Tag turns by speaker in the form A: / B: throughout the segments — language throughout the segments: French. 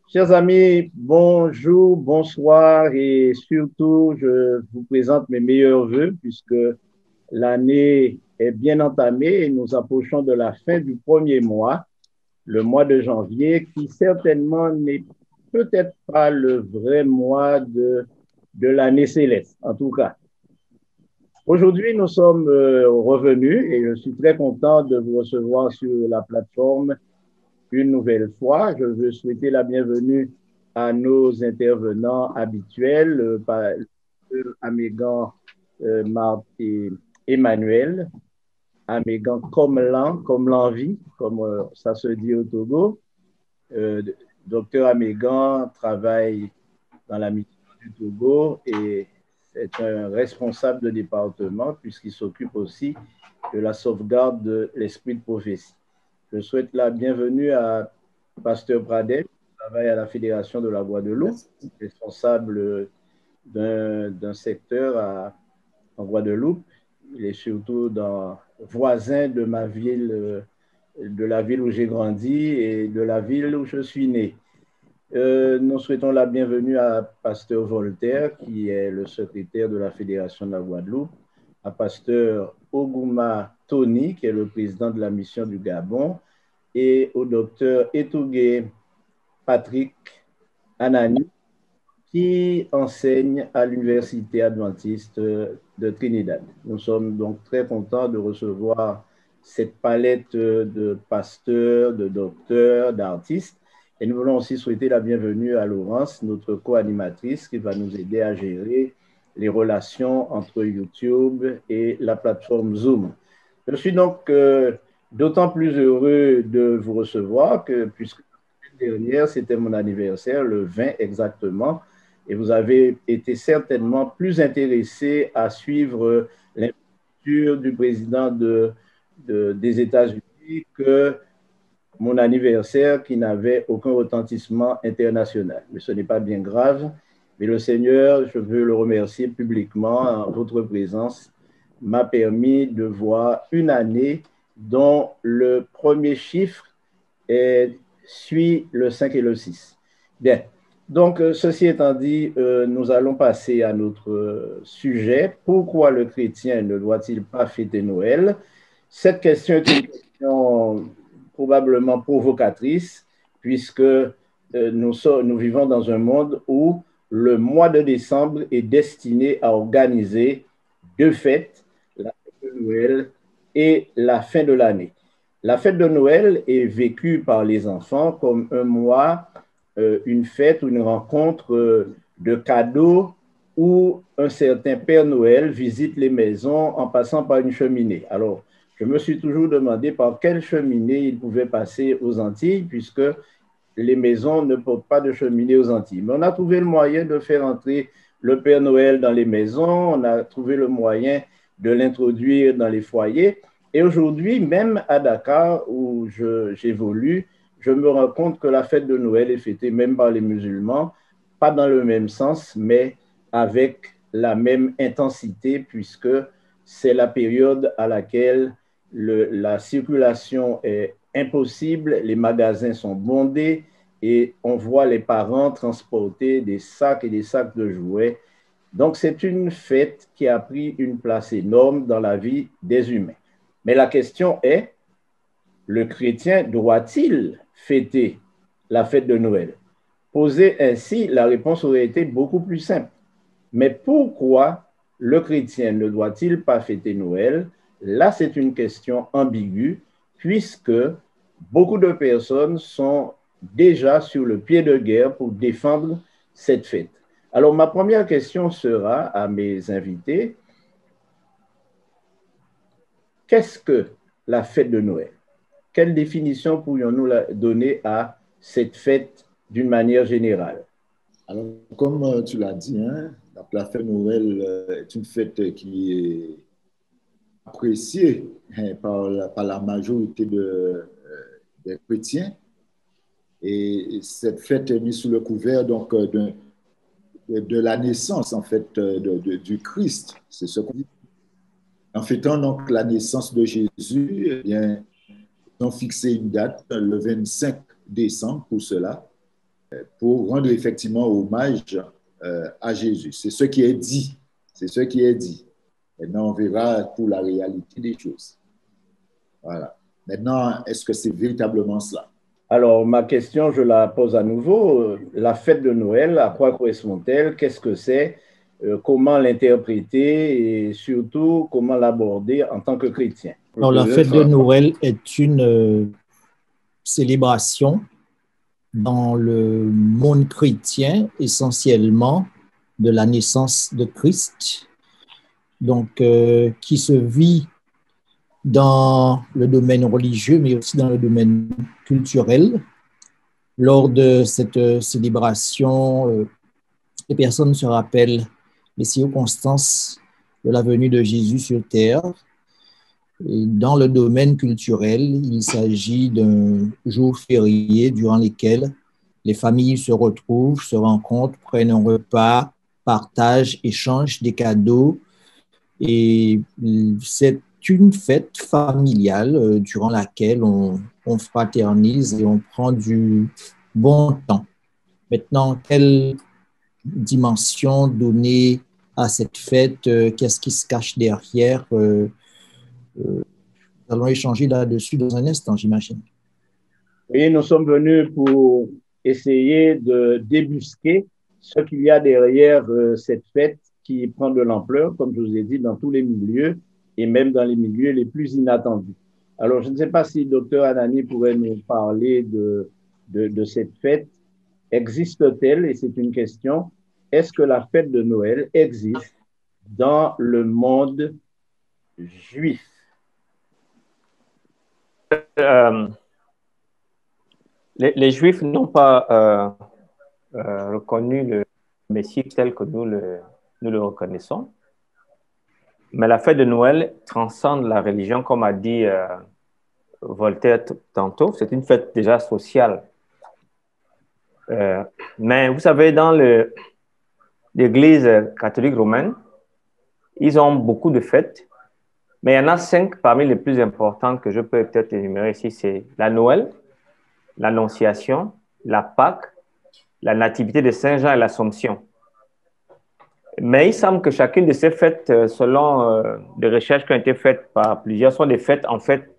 A: Chers amis, bonjour, bonsoir et surtout, je vous présente mes meilleurs voeux puisque l'année est bien entamée et nous approchons de la fin du premier mois, le mois de janvier, qui certainement n'est peut-être pas le vrai mois de l'année céleste, en tout cas. Aujourd'hui, nous sommes revenus et je suis très content de vous recevoir sur la plateforme une nouvelle fois. Je veux souhaiter la bienvenue à nos intervenants habituels, Amégan et Emmanuel, Amégan comme l'envie, comme ça se dit au Togo. Euh, Docteur Amégan travaille dans la mission du Togo et c'est un responsable de département puisqu'il s'occupe aussi de la sauvegarde de l'esprit de prophétie. Je souhaite la bienvenue à Pasteur Pradel, qui travaille à la Fédération de la Guadeloupe, responsable d'un secteur en Guadeloupe. Il est surtout voisin de ma ville, de la ville où j'ai grandi et de la ville où je suis né. Nous souhaitons la bienvenue à Pasteur Voltaire, qui est le secrétaire de la Fédération de la Guadeloupe, à Pasteur Oguma Tony, qui est le président de la mission du Gabon, et au docteur Etougué Patrick Anani, qui enseigne à l'Université adventiste de Trinidad. Nous sommes donc très contents de recevoir cette palette de pasteurs, de docteurs, d'artistes. Et nous voulons aussi souhaiter la bienvenue à Laurence, notre co-animatrice, qui va nous aider à gérer les relations entre YouTube et la plateforme Zoom. Je suis donc d'autant plus heureux de vous recevoir que, puisque l'année dernière, c'était mon anniversaire, le 20 exactement, et vous avez été certainement plus intéressé à suivre l'investiture du président des États-Unis que mon anniversaire qui n'avait aucun retentissement international. Mais ce n'est pas bien grave. Mais le Seigneur, je veux le remercier publiquement en votre présence, m'a permis de voir une année dont le premier chiffre suit le 5 et le 6. Bien. Donc, ceci étant dit, nous allons passer à notre sujet. Pourquoi le chrétien ne doit-il pas fêter Noël? Cette question est une question probablement provocatrice, puisque nous vivons dans un monde où le mois de décembre est destiné à organiser deux fêtes, la fête de Noël et la fin de l'année. La fête de Noël est vécue par les enfants comme un mois, une fête ou une rencontre de cadeaux où un certain Père Noël visite les maisons en passant par une cheminée. Alors, je me suis toujours demandé par quelle cheminée il pouvait passer aux Antilles, puisque les maisons ne portent pas de cheminée aux Antilles. Mais on a trouvé le moyen de faire entrer le Père Noël dans les maisons, on a trouvé le moyen de l'introduire dans les foyers. Et aujourd'hui, même à Dakar, où j'évolue, je me rends compte que la fête de Noël est fêtée même par les musulmans, pas dans le même sens, mais avec la même intensité, puisque c'est la période à laquelle la circulation est impossible, les magasins sont bondés et on voit les parents transporter des sacs et des sacs de jouets. Donc, c'est une fête qui a pris une place énorme dans la vie des humains. Mais la question est, le chrétien doit-il fêter la fête de Noël? Posée ainsi, la réponse aurait été beaucoup plus simple. Mais pourquoi le chrétien ne doit-il pas fêter Noël? Là, c'est une question ambiguë, puisque beaucoup de personnes sont déjà sur le pied de guerre pour défendre cette fête. Alors, ma première question sera à mes invités, qu'est-ce que la fête de Noël? Quelle définition pourrions-nous donner à cette fête d'une manière générale?
B: Alors, comme tu l'as dit, hein, la fête de Noël est une fête qui est appréciée hein, par la majorité des chrétiens. Et cette fête est mise sous le couvert donc, de la naissance en fait, du Christ. C'est ce qu'on dit. En fêtant donc la naissance de Jésus, eh bien, ils ont fixé une date, le 25 décembre pour cela. pour rendre effectivement hommage à Jésus. C'est ce qui est dit. C'est ce qui est dit. Maintenant, on verra pour la réalité des choses. Voilà. Maintenant, est-ce que c'est véritablement cela?
A: Alors, ma question, je la pose à nouveau. La fête de Noël, à quoi correspond-elle? Qu'est-ce que c'est? Comment l'interpréter et surtout, comment l'aborder en tant que chrétien?
C: Alors, la fête de Noël est une célébration dans le monde chrétien, essentiellement de la naissance de Christ, donc qui se vit dans le domaine religieux, mais aussi dans le domaine culturel. Lors de cette célébration, les personnes se rappellent les circonstances de la venue de Jésus sur terre. Et dans le domaine culturel, il s'agit d'un jour férié durant lequel les familles se retrouvent, se rencontrent, prennent un repas, partagent, échangent des cadeaux. Et c'est une fête familiale durant laquelle on fraternise et on prend du bon temps. Maintenant, quelle dimension donner à cette fête? Qu'est-ce qui se cache derrière? Nous allons échanger là-dessus dans un instant, j'imagine.
A: Oui, nous sommes venus pour essayer de débusquer ce qu'il y a derrière cette fête qui prend de l'ampleur, comme je vous ai dit, dans tous les milieux et même dans les milieux les plus inattendus. Alors, je ne sais pas si Dr Anani pourrait nous parler de cette fête. Existe-t-elle? Et c'est une question. Est-ce que la fête de Noël existe dans le monde juif?
D: Les Juifs n'ont pas reconnu le Messie tel que nous le reconnaissons. Mais la fête de Noël transcende la religion, comme a dit Voltaire tantôt. C'est une fête déjà sociale. Mais vous savez, dans l'Église catholique romaine, ils ont beaucoup de fêtes. Mais il y en a 5 parmi les plus importantes que je peux peut-être énumérer ici. C'est la Noël, l'Annonciation, la Pâque, la Nativité de Saint Jean et l'Assomption. Mais il semble que chacune de ces fêtes, selon des recherches qui ont été faites par plusieurs, sont des fêtes en fait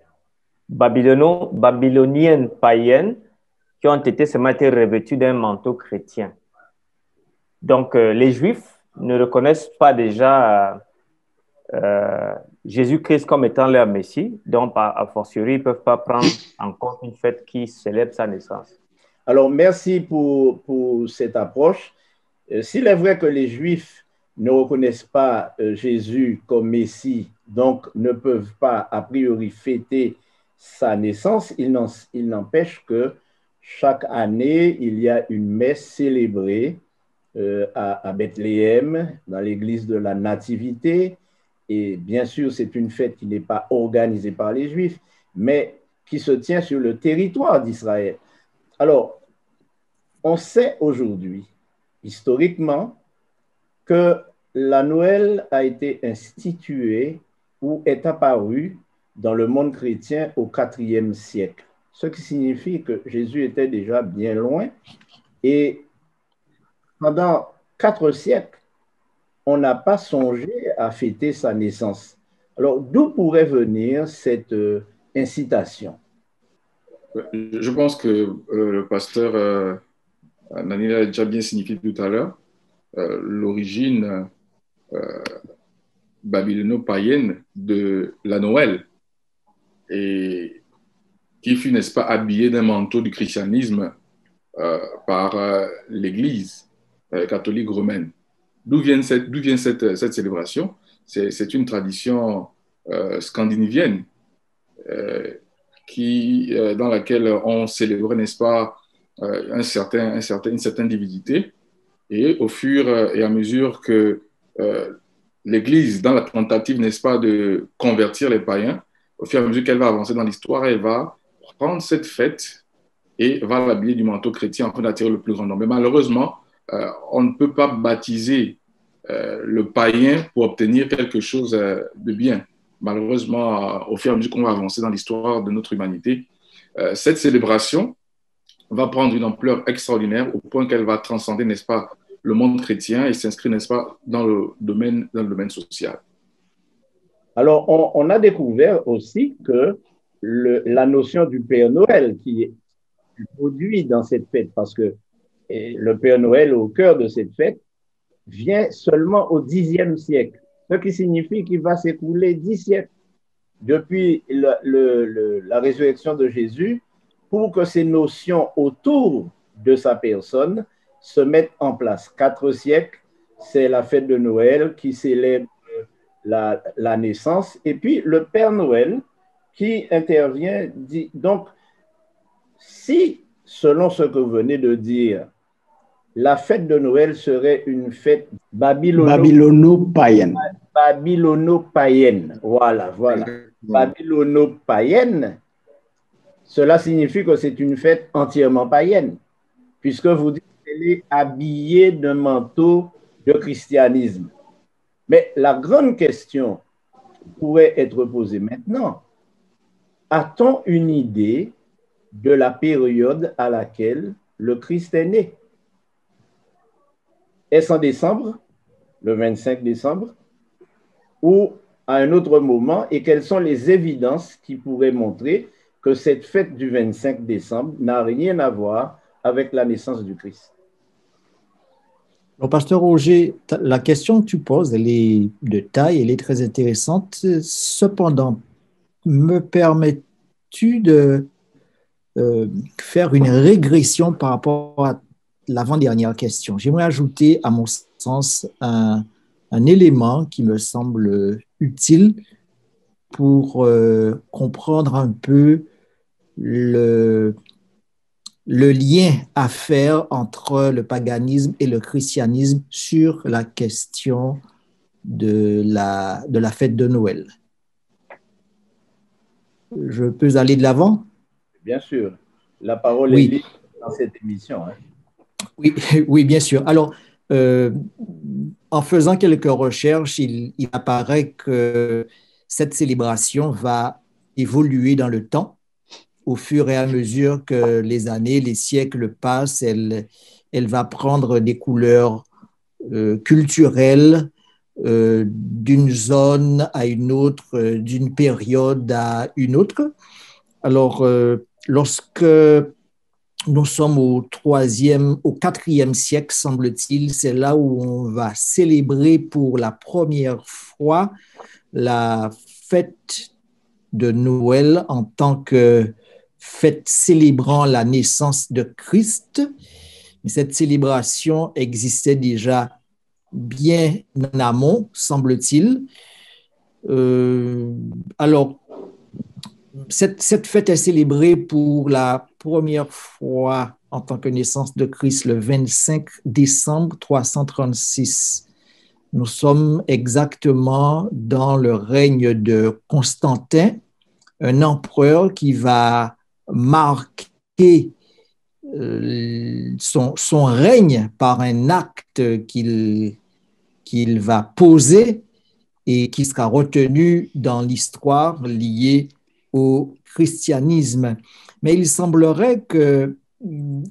D: babyloniennes, païennes, qui ont été revêtues d'un manteau chrétien. Donc, les Juifs ne reconnaissent pas déjà Jésus-Christ comme étant leur Messie, donc a fortiori, ils ne peuvent pas prendre en compte une fête qui célèbre sa naissance.
A: Alors, merci pour cette approche. S'il est vrai que les Juifs ne reconnaissent pas Jésus comme Messie, donc ne peuvent pas a priori fêter sa naissance, il n'empêche que chaque année, il y a une messe célébrée à Bethléem, dans l'église de la Nativité. Et bien sûr, c'est une fête qui n'est pas organisée par les Juifs, mais qui se tient sur le territoire d'Israël. Alors, on sait aujourd'hui, historiquement, que la Noël a été instituée ou est apparue dans le monde chrétien au IVe siècle, ce qui signifie que Jésus était déjà bien loin et pendant 4 siècles, on n'a pas songé à fêter sa naissance. Alors, d'où pourrait venir cette incitation?
E: Je pense que le pasteur Nani l'a déjà bien signifié tout à l'heure. L'origine babylono-païenne de la Noël, et qui fut, n'est-ce pas, habillée d'un manteau du christianisme par l'Église catholique romaine. D'où vient cette célébration? C'est une tradition scandinavienne dans laquelle on célébrait, n'est-ce pas, une certaine divinité. Et au fur et à mesure que l'Église, dans la tentative, n'est-ce pas, de convertir les païens, au fur et à mesure qu'elle va avancer dans l'histoire, elle va prendre cette fête et va l'habiller du manteau chrétien afin d'attirer le plus grand nombre. Mais malheureusement, on ne peut pas baptiser le païen pour obtenir quelque chose de bien. Malheureusement, au fur et à mesure qu'on va avancer dans l'histoire de notre humanité, cette célébration va prendre une ampleur extraordinaire au point qu'elle va transcender, n'est-ce pas, le monde chrétien et s'inscrire, n'est-ce pas, dans le domaine social.
A: Alors, on a découvert aussi que la notion du Père Noël qui est produit dans cette fête, parce que le Père Noël au cœur de cette fête vient seulement au Xe siècle, ce qui signifie qu'il va s'écouler 10 siècles depuis la résurrection de Jésus pour que ces notions autour de sa personne se mettent en place. 4 siècles, c'est la fête de Noël qui célèbre la naissance, et puis le Père Noël qui intervient, dit, donc, si, selon ce que vous venez de dire, la fête de Noël serait une fête
F: babylono-païenne.
A: Babylono-païenne. Voilà. Babylono-païenne, cela signifie que c'est une fête entièrement païenne, puisque vous dites qu'elle est habillée d'un manteau de christianisme. Mais la grande question pourrait être posée maintenant. A-t-on une idée de la période à laquelle le Christ est né? Est-ce en décembre, le 25 décembre, ou à un autre moment? Et quelles sont les évidences qui pourraient montrer que cette fête du 25 décembre n'a rien à voir avec la naissance du Christ?
C: Alors, Pasteur Roger, la question que tu poses, elle est de taille, elle est très intéressante. Cependant, me permets-tu de faire une régression par rapport à l'avant-dernière question? J'aimerais ajouter, à mon sens, un élément qui me semble utile pour comprendre un peu le lien à faire entre le paganisme et le christianisme sur la question de la fête de Noël. Je peux aller de l'avant?
A: Bien sûr. La parole est libre dans cette émission.
C: Oui, oui, bien sûr. Alors, en faisant quelques recherches, il apparaît que cette célébration va évoluer dans le temps. Au fur et à mesure que les années, les siècles passent, elle va prendre des couleurs culturelles d'une zone à une autre, d'une période à une autre. Alors, lorsque nous sommes au 4e siècle, semble-t-il, c'est là où on va célébrer pour la première fois la fête de Noël en tant que fête célébrant la naissance de Christ. Cette célébration existait déjà bien en amont, semble-t-il. Alors, cette fête est célébrée pour la première fois en tant que naissance de Christ le 25 décembre 336. Nous sommes exactement dans le règne de Constantin, un empereur qui va marquer son règne par un acte qu'il va poser et qui sera retenu dans l'histoire liée au christianisme. Mais il semblerait que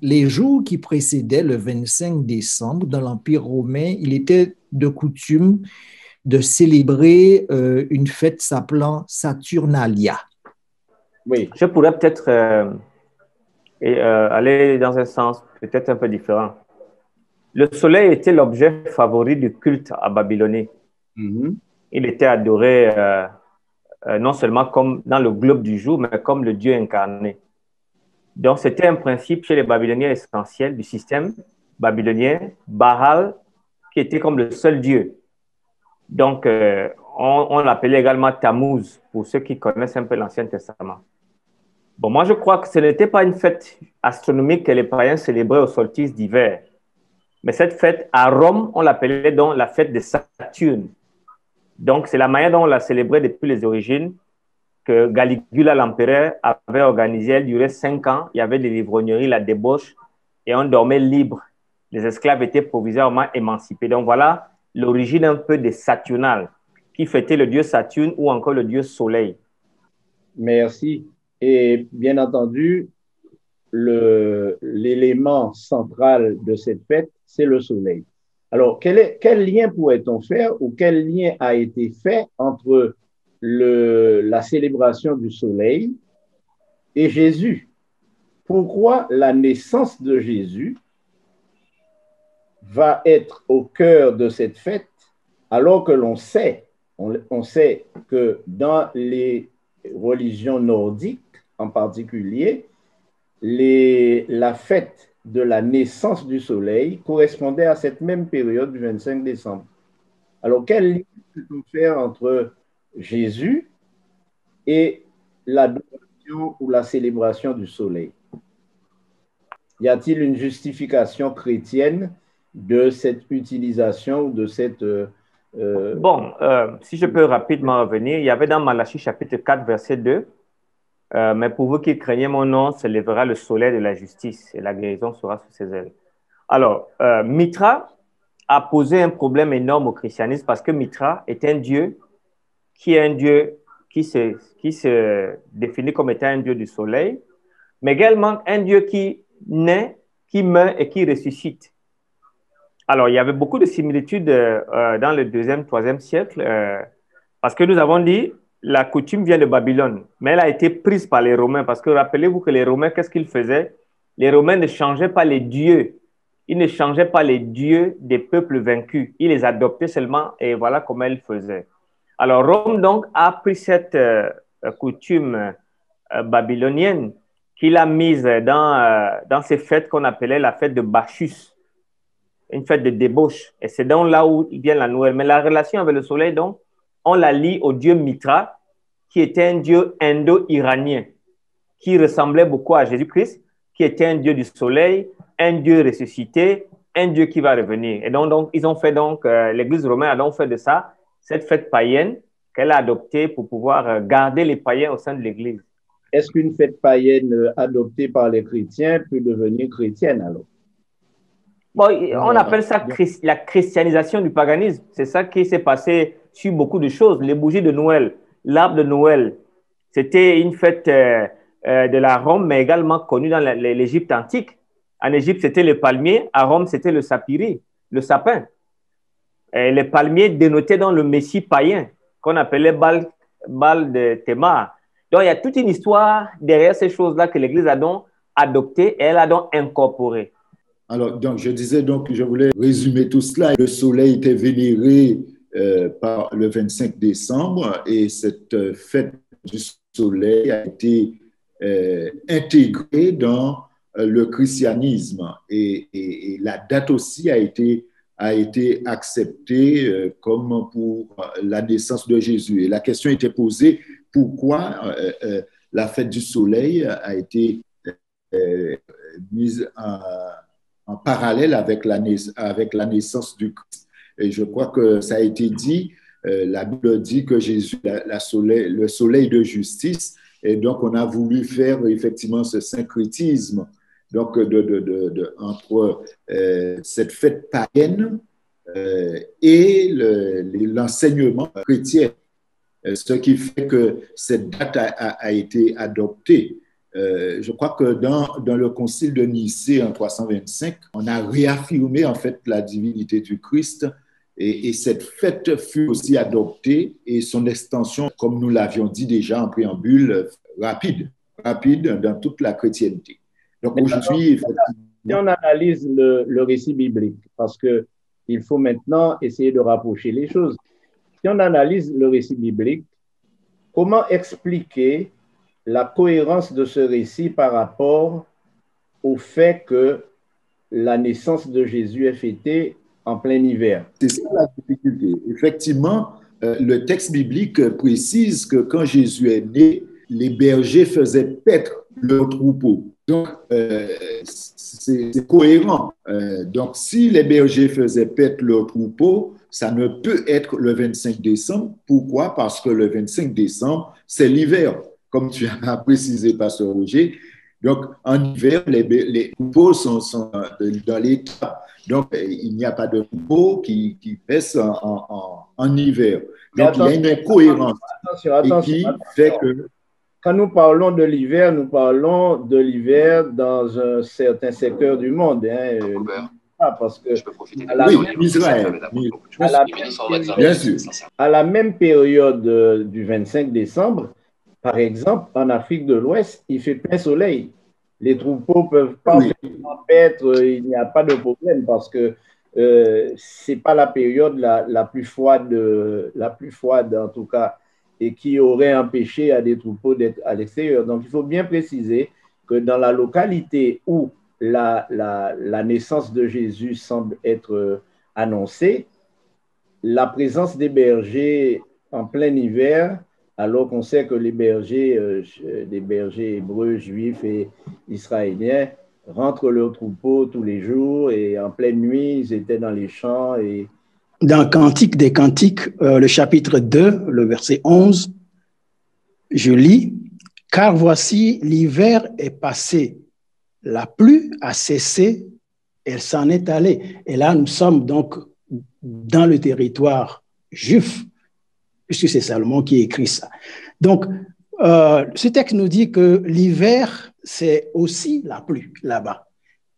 C: les jours qui précédaient le 25 décembre dans l'Empire romain, il était de coutume de célébrer une fête s'appelant Saturnalia.
D: Oui. Je pourrais peut-être aller dans un sens peut-être un peu différent. Le soleil était l'objet favori du culte à Babylonie. Mm-hmm. Il était adoré non seulement comme dans le globe du jour, mais comme le Dieu incarné. Donc, c'était un principe chez les Babyloniens essentiel du système babylonien, Baal, qui était comme le seul Dieu. Donc, on l'appelait également Tammuz, pour ceux qui connaissent un peu l'Ancien Testament. Bon, moi, je crois que ce n'était pas une fête astronomique que les païens célébraient au solstice d'hiver. Mais cette fête, à Rome, on l'appelait donc la fête de Saturne. Donc, c'est la manière dont on l'a célébrée depuis les origines, que Caligula, l'empereur, avait organisée. Elle durait 5 ans. Il y avait des livrogneries, la débauche, et on dormait libre. Les esclaves étaient provisoirement émancipés. Donc, voilà l'origine un peu des Saturnales, qui fêtaient le dieu Saturne ou encore le dieu Soleil.
A: Merci. Et bien entendu, l'élément central de cette fête, c'est le soleil. Alors, quel lien pourrait-on faire ou quel lien a été fait entre la célébration du soleil et Jésus? Pourquoi la naissance de Jésus va être au cœur de cette fête alors que l'on sait que dans les religions nordiques en particulier, la fête de la naissance du soleil correspondait à cette même période du 25 décembre. Alors, quel lien peut-on faire entre Jésus et l'adoration ou la célébration du soleil? Y a-t-il une justification chrétienne de cette utilisation ou de cette...
D: Bon, si je peux rapidement revenir, il y avait dans Malachie chapitre 4, verset 2, mais pour vous qui craignez mon nom, se lèvera le soleil de la justice et la guérison sera sous ses ailes. Alors, Mithra a posé un problème énorme au christianisme parce que Mithra est un dieu qui est un dieu qui se définit comme étant un dieu du soleil, mais également un dieu qui naît, qui meurt et qui ressuscite. Alors, il y avait beaucoup de similitudes dans le 2e, 3e siècle parce que nous avons dit la coutume vient de Babylone, mais elle a été prise par les Romains parce que rappelez-vous que les Romains, qu'est-ce qu'ils faisaient? Les Romains ne changeaient pas les dieux. Ils ne changeaient pas les dieux des peuples vaincus. Ils les adoptaient seulement et voilà comment ils faisaient. Alors, Rome, donc, a pris cette coutume babylonienne qu'il a mise dans ces fêtes qu'on appelait la fête de Bacchus, une fête de débauche. Et c'est donc là où vient la Noël. Mais la relation avec le soleil, donc, on la lie au dieu Mithra, qui était un dieu indo-iranien, qui ressemblait beaucoup à Jésus-Christ, qui était un dieu du soleil, un dieu ressuscité, un dieu qui va revenir. Et donc ils ont fait l'Église romaine a donc fait de ça cette fête païenne qu'elle a adoptée pour pouvoir garder les païens au sein de l'Église.
A: Est-ce qu'une fête païenne adoptée par les chrétiens peut devenir chrétienne alors?
D: Bon, on appelle ça la christianisation du paganisme. C'est ça qui s'est passé sur beaucoup de choses. Les bougies de Noël, l'arbre de Noël, c'était une fête de la Rome, mais également connue dans l'Égypte antique. En Égypte, c'était le palmier. À Rome, c'était le sapiri, le sapin. Et les palmiers dénotaient dans le messie païen, qu'on appelait Baal de Théma. Donc, il y a toute une histoire derrière ces choses-là que l'Église a donc adoptées et elle a donc incorporées.
B: Alors, donc, je disais donc que je voulais résumer tout cela. Le soleil était vénéré par le 25 décembre et cette fête du soleil a été intégrée dans le christianisme et la date aussi a été acceptée comme pour la naissance de Jésus. Et la question était posée, pourquoi la fête du soleil a été mise en parallèle avec la naissance du Christ. Et je crois que ça a été dit, la Bible dit que Jésus, le soleil de justice, et donc on a voulu faire effectivement ce syncrétisme donc entre cette fête païenne et l'enseignement chrétien, ce qui fait que cette date a été adoptée. Je crois que dans le concile de Nicée en 325, on a réaffirmé en fait la divinité du Christ et cette fête fut aussi adoptée et son extension, comme nous l'avions dit déjà en préambule, rapide dans toute la chrétienté. Donc aujourd'hui,
A: si on analyse le récit biblique, parce qu'il faut maintenant essayer de rapprocher les choses, si on analyse le récit biblique, comment expliquer la cohérence de ce récit par rapport au fait que la naissance de Jésus est fêtée en plein hiver?
B: C'est ça la difficulté. Effectivement, le texte biblique précise que quand Jésus est né, les bergers faisaient paître leur troupeau. Donc, c'est cohérent. Donc, si les bergers faisaient paître leur troupeau, ça ne peut être le 25 décembre. Pourquoi? Parce que le 25 décembre, c'est l'hiver, comme tu as précisé, Pasteur Roger. Donc, en hiver, les troupeaux sont dans l'état. Donc, il n'y a pas de troupeau qui paisse en hiver. Donc, il y a une incohérence qui fait que...
A: quand nous parlons de l'hiver, nous parlons de l'hiver dans un certain secteur du monde. Parce que
B: Israël.
A: À la même période du 25 décembre, par exemple, en Afrique de l'Ouest, il fait plein soleil. Les troupeaux peuvent parfaitement paître, il n'y a pas de problème parce que ce n'est pas la période la plus froide en tout cas, et qui aurait empêché à des troupeaux d'être à l'extérieur. Donc, il faut bien préciser que dans la localité où la naissance de Jésus semble être annoncée, la présence des bergers en plein hiver, alors qu'on sait que les bergers hébreux, juifs et israéliens rentrent leurs troupeaux tous les jours et en pleine nuit, ils étaient dans les champs. Et...
F: Dans Cantique des Cantiques, le chapitre 2, le verset 11, je lis « Car voici, l'hiver est passé, la pluie a cessé, elle s'en est allée. » Et là, nous sommes donc dans le territoire juif, puisque c'est Salomon qui écrit ça. Donc, ce texte nous dit que l'hiver, c'est aussi la pluie là-bas,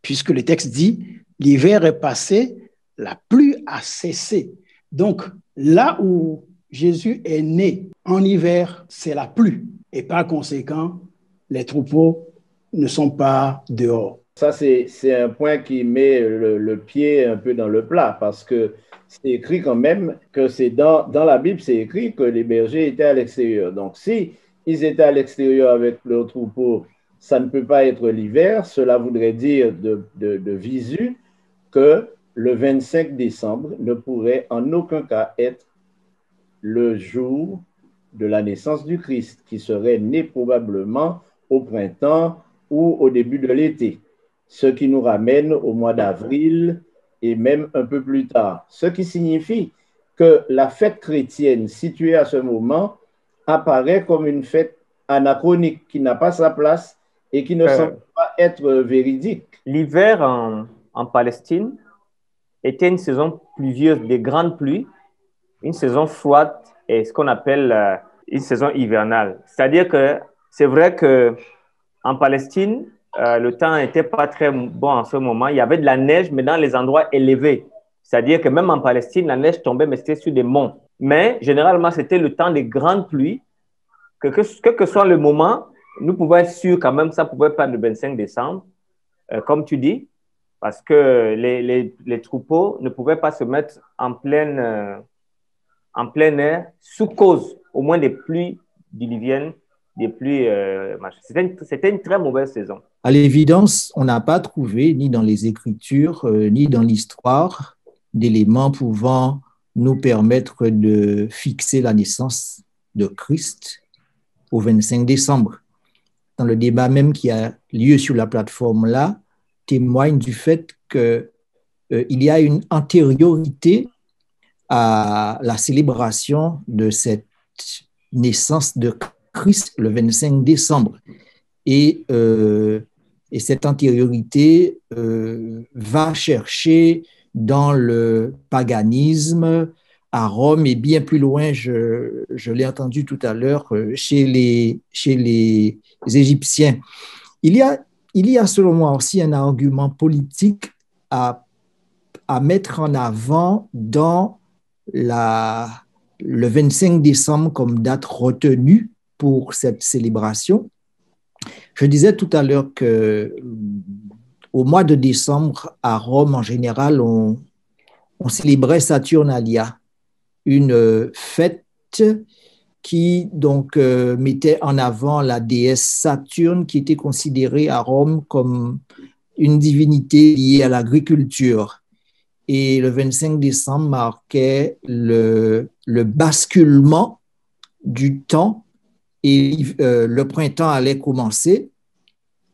F: puisque le texte dit « L'hiver est passé, la pluie a cessé. » Donc, là où Jésus est né en hiver, c'est la pluie. Et par conséquent, les troupeaux ne sont pas dehors.
A: Ça, c'est un point qui met le pied un peu dans le plat, parce que c'est écrit quand même que c'est dans la Bible, c'est écrit que les bergers étaient à l'extérieur. Donc, si ils étaient à l'extérieur avec leurs troupeaux, ça ne peut pas être l'hiver. Cela voudrait dire de visu que le 25 décembre ne pourrait en aucun cas être le jour de la naissance du Christ, qui serait né probablement au printemps ou au début de l'été, ce qui nous ramène au mois d'avril et même un peu plus tard. Ce qui signifie que la fête chrétienne située à ce moment apparaît comme une fête anachronique qui n'a pas sa place et qui ne semble pas être véridique.
D: L'hiver en Palestine était une saison pluvieuse, des grandes pluies, une saison froide et ce qu'on appelle une saison hivernale. C'est-à-dire que c'est vrai qu'en Palestine, le temps n'était pas très bon en ce moment. Il y avait de la neige, mais dans les endroits élevés. C'est-à-dire que même en Palestine, la neige tombait, mais c'était sur des monts. Mais généralement, c'était le temps des grandes pluies. Quel que soit le moment, nous pouvons être sûrs quand même que ça pouvait pas être le 25 décembre, comme tu dis, parce que les troupeaux ne pouvaient pas se mettre en plein air sous cause au moins des pluies diluviennes, des pluies. C'était une très mauvaise saison.
C: À l'évidence, on n'a pas trouvé, ni dans les Écritures, ni dans l'histoire, d'éléments pouvant nous permettre de fixer la naissance de Christ au 25 décembre. Dans le débat même qui a lieu sur la plateforme-là, témoigne du fait qu'il y a une antériorité à la célébration de cette naissance de Christ le 25 décembre. Et cette antériorité va chercher dans le paganisme, à Rome et bien plus loin, je l'ai entendu tout à l'heure, chez les Égyptiens. Il y a selon moi aussi un argument politique à mettre en avant dans le 25 décembre comme date retenue pour cette célébration. Je disais tout à l'heure qu'au mois de décembre, à Rome, en général, on célébrait Saturnalia, une fête qui donc mettait en avant la déesse Saturne, qui était considérée à Rome comme une divinité liée à l'agriculture. Et le 25 décembre marquait le basculement du temps et le printemps allait commencer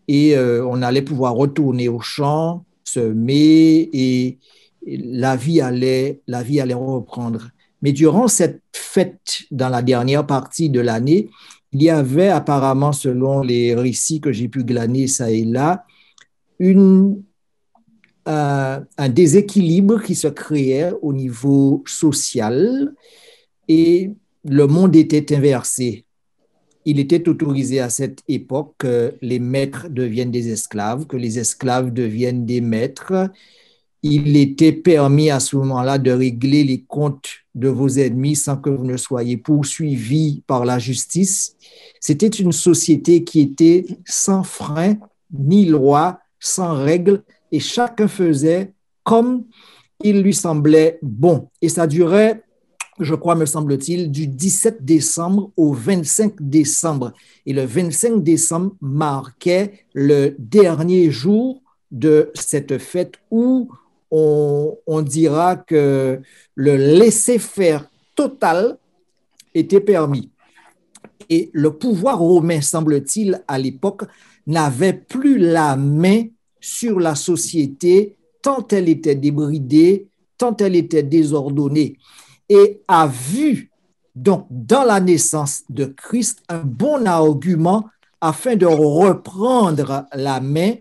C: et on allait pouvoir retourner au champ, semer et la vie allait reprendre. Mais durant cette fête, dans la dernière partie de l'année, il y avait apparemment, selon les récits que j'ai pu glaner ça et là, un déséquilibre qui se créait au niveau social et le monde était inversé. il était autorisé à cette époque que les maîtres deviennent des esclaves, que les esclaves deviennent des maîtres. Il était permis à ce moment-là de régler les comptes de vos ennemis sans que vous ne soyez poursuivis par la justice. C'était une société qui était sans frein, ni loi, sans règles, et chacun faisait comme il lui semblait bon. Et ça durait, je crois, me semble-t-il, du 17 décembre au 25 décembre. Et le 25 décembre marquait le dernier jour de cette fête où on dira que le laisser-faire total était permis. Et le pouvoir romain, semble-t-il, à l'époque, n'avait plus la main sur la société tant elle était débridée, tant elle était désordonnée, et a vu donc dans la naissance de Christ un bon argument afin de reprendre la main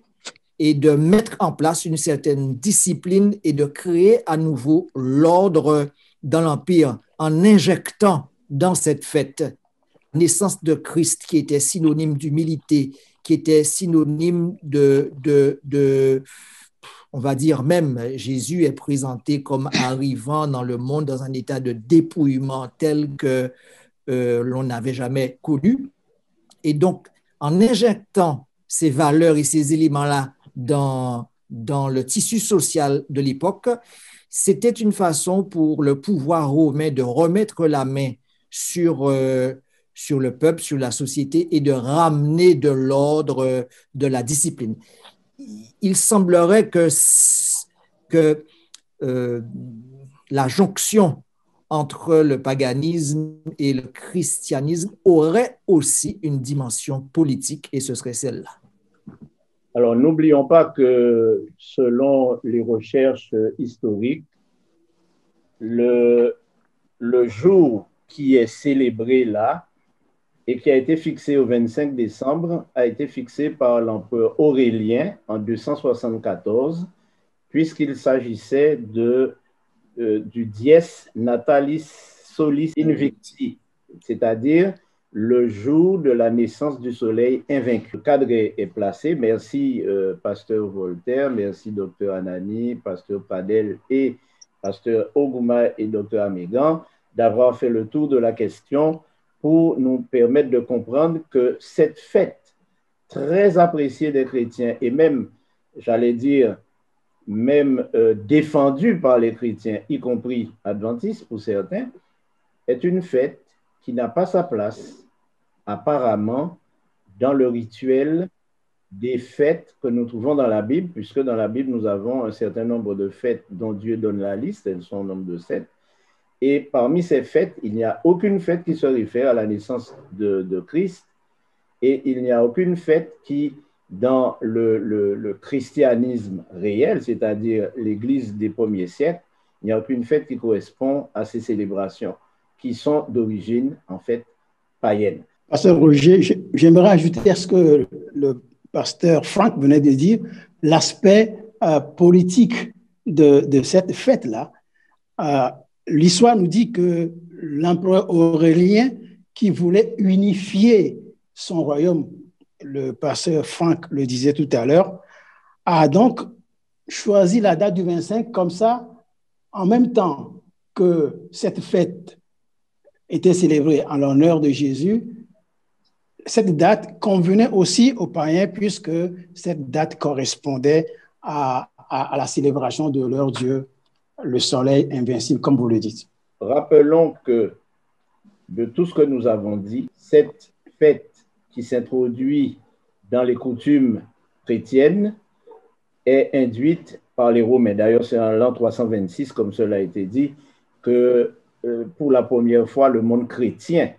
C: et de mettre en place une certaine discipline et de créer à nouveau l'ordre dans l'Empire en injectant dans cette fête la naissance de Christ qui était synonyme d'humilité, qui était synonyme on va dire même, Jésus est présenté comme arrivant dans le monde dans un état de dépouillement tel que l'on n'avait jamais connu. Et donc, en injectant ces valeurs et ces éléments-là dans le tissu social de l'époque, c'était une façon pour le pouvoir romain de remettre la main sur le peuple, sur la société et de ramener de l'ordre, de la discipline. Il semblerait que la jonction entre le paganisme et le christianisme aurait aussi une dimension politique et ce serait celle-là.
A: Alors, n'oublions pas que selon les recherches historiques, le jour qui est célébré là et qui a été fixé au 25 décembre a été fixé par l'empereur Aurélien en 274, puisqu'il s'agissait du dies natalis solis invicti, c'est-à-dire le jour de la naissance du soleil invaincu. Le cadre est placé. Merci, pasteur Voltaire, merci, docteur Anani, pasteur Padel et pasteur Ogouma et docteur Amégan, d'avoir fait le tour de la question pour nous permettre de comprendre que cette fête très appréciée des chrétiens et même, j'allais dire, même défendue par les chrétiens, y compris adventistes pour certains, est une fête qui n'a pas sa place apparemment dans le rituel des fêtes que nous trouvons dans la Bible, puisque dans la Bible, nous avons un certain nombre de fêtes dont Dieu donne la liste, elles sont au nombre de 7. Et parmi ces fêtes, il n'y a aucune fête qui se réfère à la naissance de Christ, et il n'y a aucune fête qui, dans le christianisme réel, c'est-à-dire l'Église des premiers siècles, il n'y a aucune fête qui correspond à ces célébrations, qui sont d'origine, en fait, païenne.
F: Pasteur Roger, j'aimerais ajouter à ce que le pasteur Frank venait de dire, l'aspect politique de cette fête-là. L'histoire nous dit que l'empereur Aurélien, qui voulait unifier son royaume, le pasteur Frank le disait tout à l'heure, a donc choisi la date du 25 comme ça, en même temps que cette fête était célébrée en l'honneur de Jésus. Cette date convenait aussi aux païens puisque cette date correspondait à la célébration de leur Dieu, le soleil invincible, comme vous le dites.
A: Rappelons que de tout ce que nous avons dit, cette fête qui s'introduit dans les coutumes chrétiennes est induite par les Romains. D'ailleurs, c'est en l'an 326, comme cela a été dit, que pour la première fois, le monde chrétien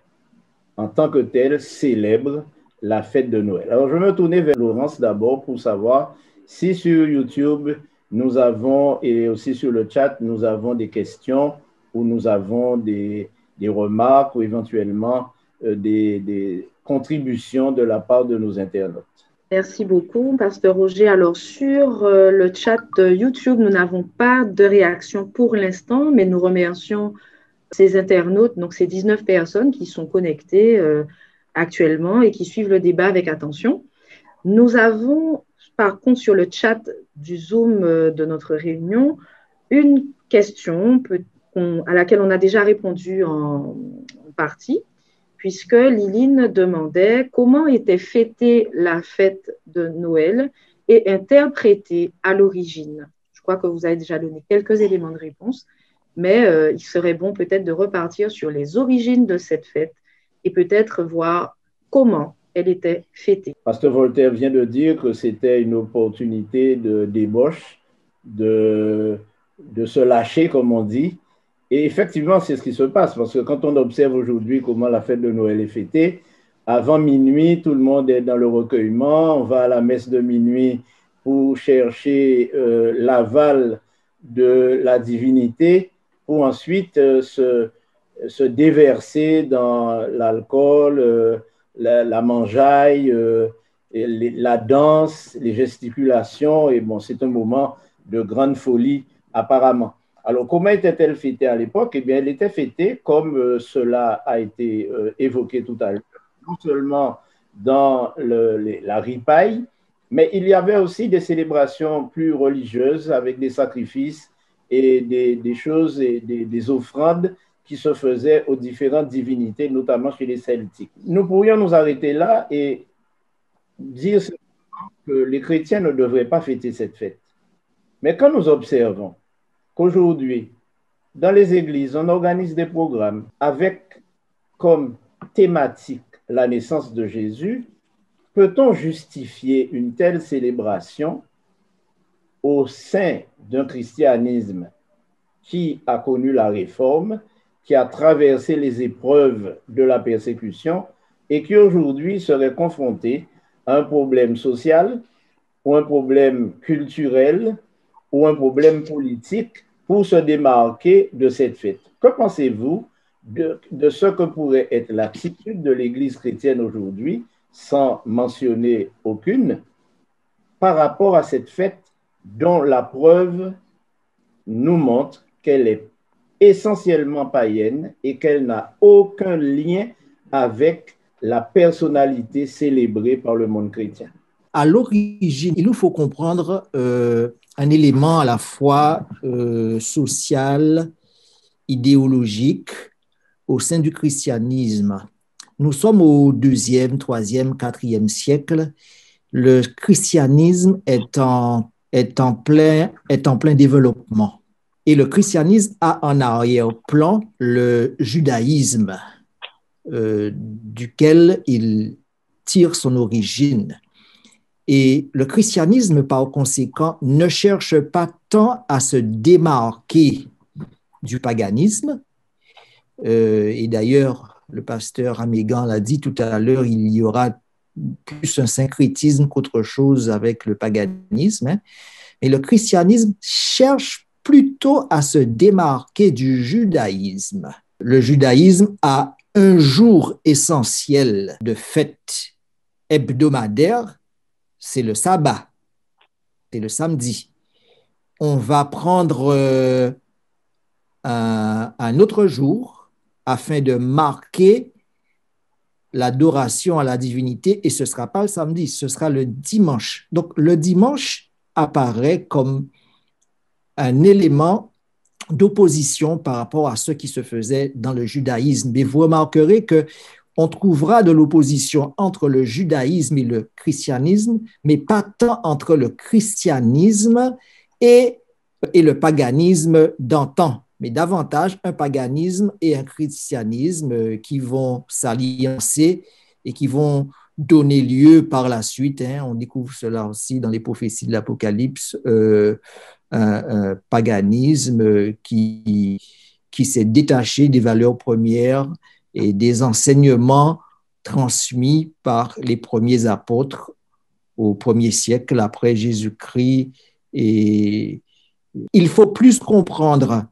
A: en tant que tel, célèbre la fête de Noël. Alors, je vais me tourner vers Laurence d'abord pour savoir si sur YouTube, nous avons, et aussi sur le chat, nous avons des questions ou nous avons des remarques ou éventuellement des contributions de la part de nos internautes.
G: Merci beaucoup, pasteur Roger. Alors, sur le chat de YouTube, nous n'avons pas de réaction pour l'instant, mais nous remercions ces internautes, donc ces 19 personnes qui sont connectées actuellement et qui suivent le débat avec attention. Nous avons, par contre, sur le chat du Zoom de notre réunion, une question à laquelle on a déjà répondu en partie, puisque Liline demandait comment était fêtée la fête de Noël et interprétée à l'origine. Je crois que vous avez déjà donné quelques éléments de réponse, mais il serait bon peut-être de repartir sur les origines de cette fête et peut-être voir comment elle était fêtée.
A: Pasteur Voltaire vient de dire que c'était une opportunité de débauche, de se lâcher, comme on dit. Et effectivement, c'est ce qui se passe, parce que quand on observe aujourd'hui comment la fête de Noël est fêtée, avant minuit, tout le monde est dans le recueillement, on va à la messe de minuit pour chercher l'aval de la divinité, pour ensuite se déverser dans l'alcool, la mangeaille, la danse, les gesticulations, et bon, c'est un moment de grande folie apparemment. Alors, comment était-elle fêtée à l'époque? Eh bien, elle était fêtée comme cela a été évoqué tout à l'heure, non seulement dans la ripaille, mais il y avait aussi des célébrations plus religieuses avec des sacrifices et des choses et des offrandes qui se faisaient aux différentes divinités, notamment chez les Celtiques. Nous pourrions nous arrêter là et dire que les chrétiens ne devraient pas fêter cette fête. Mais quand nous observons qu'aujourd'hui, dans les églises, on organise des programmes avec comme thématique la naissance de Jésus, peut-on justifier une telle célébration au sein d'un christianisme qui a connu la réforme, qui a traversé les épreuves de la persécution et qui aujourd'hui serait confronté à un problème social ou un problème culturel ou un problème politique pour se démarquer de cette fête? Que pensez-vous de ce que pourrait être l'attitude de l'Église chrétienne aujourd'hui, sans mentionner aucune, par rapport à cette fête dont la preuve nous montre qu'elle est essentiellement païenne et qu'elle n'a aucun lien avec la personnalité célébrée par le monde chrétien?
C: À l'origine, il nous faut comprendre un élément à la fois social, idéologique au sein du christianisme. Nous sommes au 2e, 3e, 4e siècle. Le christianisme est en plein développement. Et le christianisme a en arrière-plan le judaïsme, duquel il tire son origine. Et le christianisme, par conséquent, ne cherche pas tant à se démarquer du paganisme. Et d'ailleurs, le pasteur Amégan l'a dit tout à l'heure, il y aura plus un syncrétisme qu'autre chose avec le paganisme. Hein. Mais le christianisme cherche plutôt à se démarquer du judaïsme. Le judaïsme a un jour essentiel de fête hebdomadaire, c'est le sabbat, c'est le samedi. On va prendre un autre jour afin de marquer l'adoration à la divinité et ce ne sera pas le samedi, ce sera le dimanche. Donc le dimanche apparaît comme un élément d'opposition par rapport à ce qui se faisait dans le judaïsme. Mais vous remarquerez qu'on trouvera de l'opposition entre le judaïsme et le christianisme, mais pas tant entre le christianisme et le paganisme d'antan, mais davantage un paganisme et un christianisme qui vont s'alliancer et qui vont donner lieu par la suite, hein, on découvre cela aussi dans les prophéties de l'Apocalypse, un paganisme qui s'est détaché des valeurs premières et des enseignements transmis par les premiers apôtres au 1er siècle après Jésus-Christ. Et il faut plus comprendre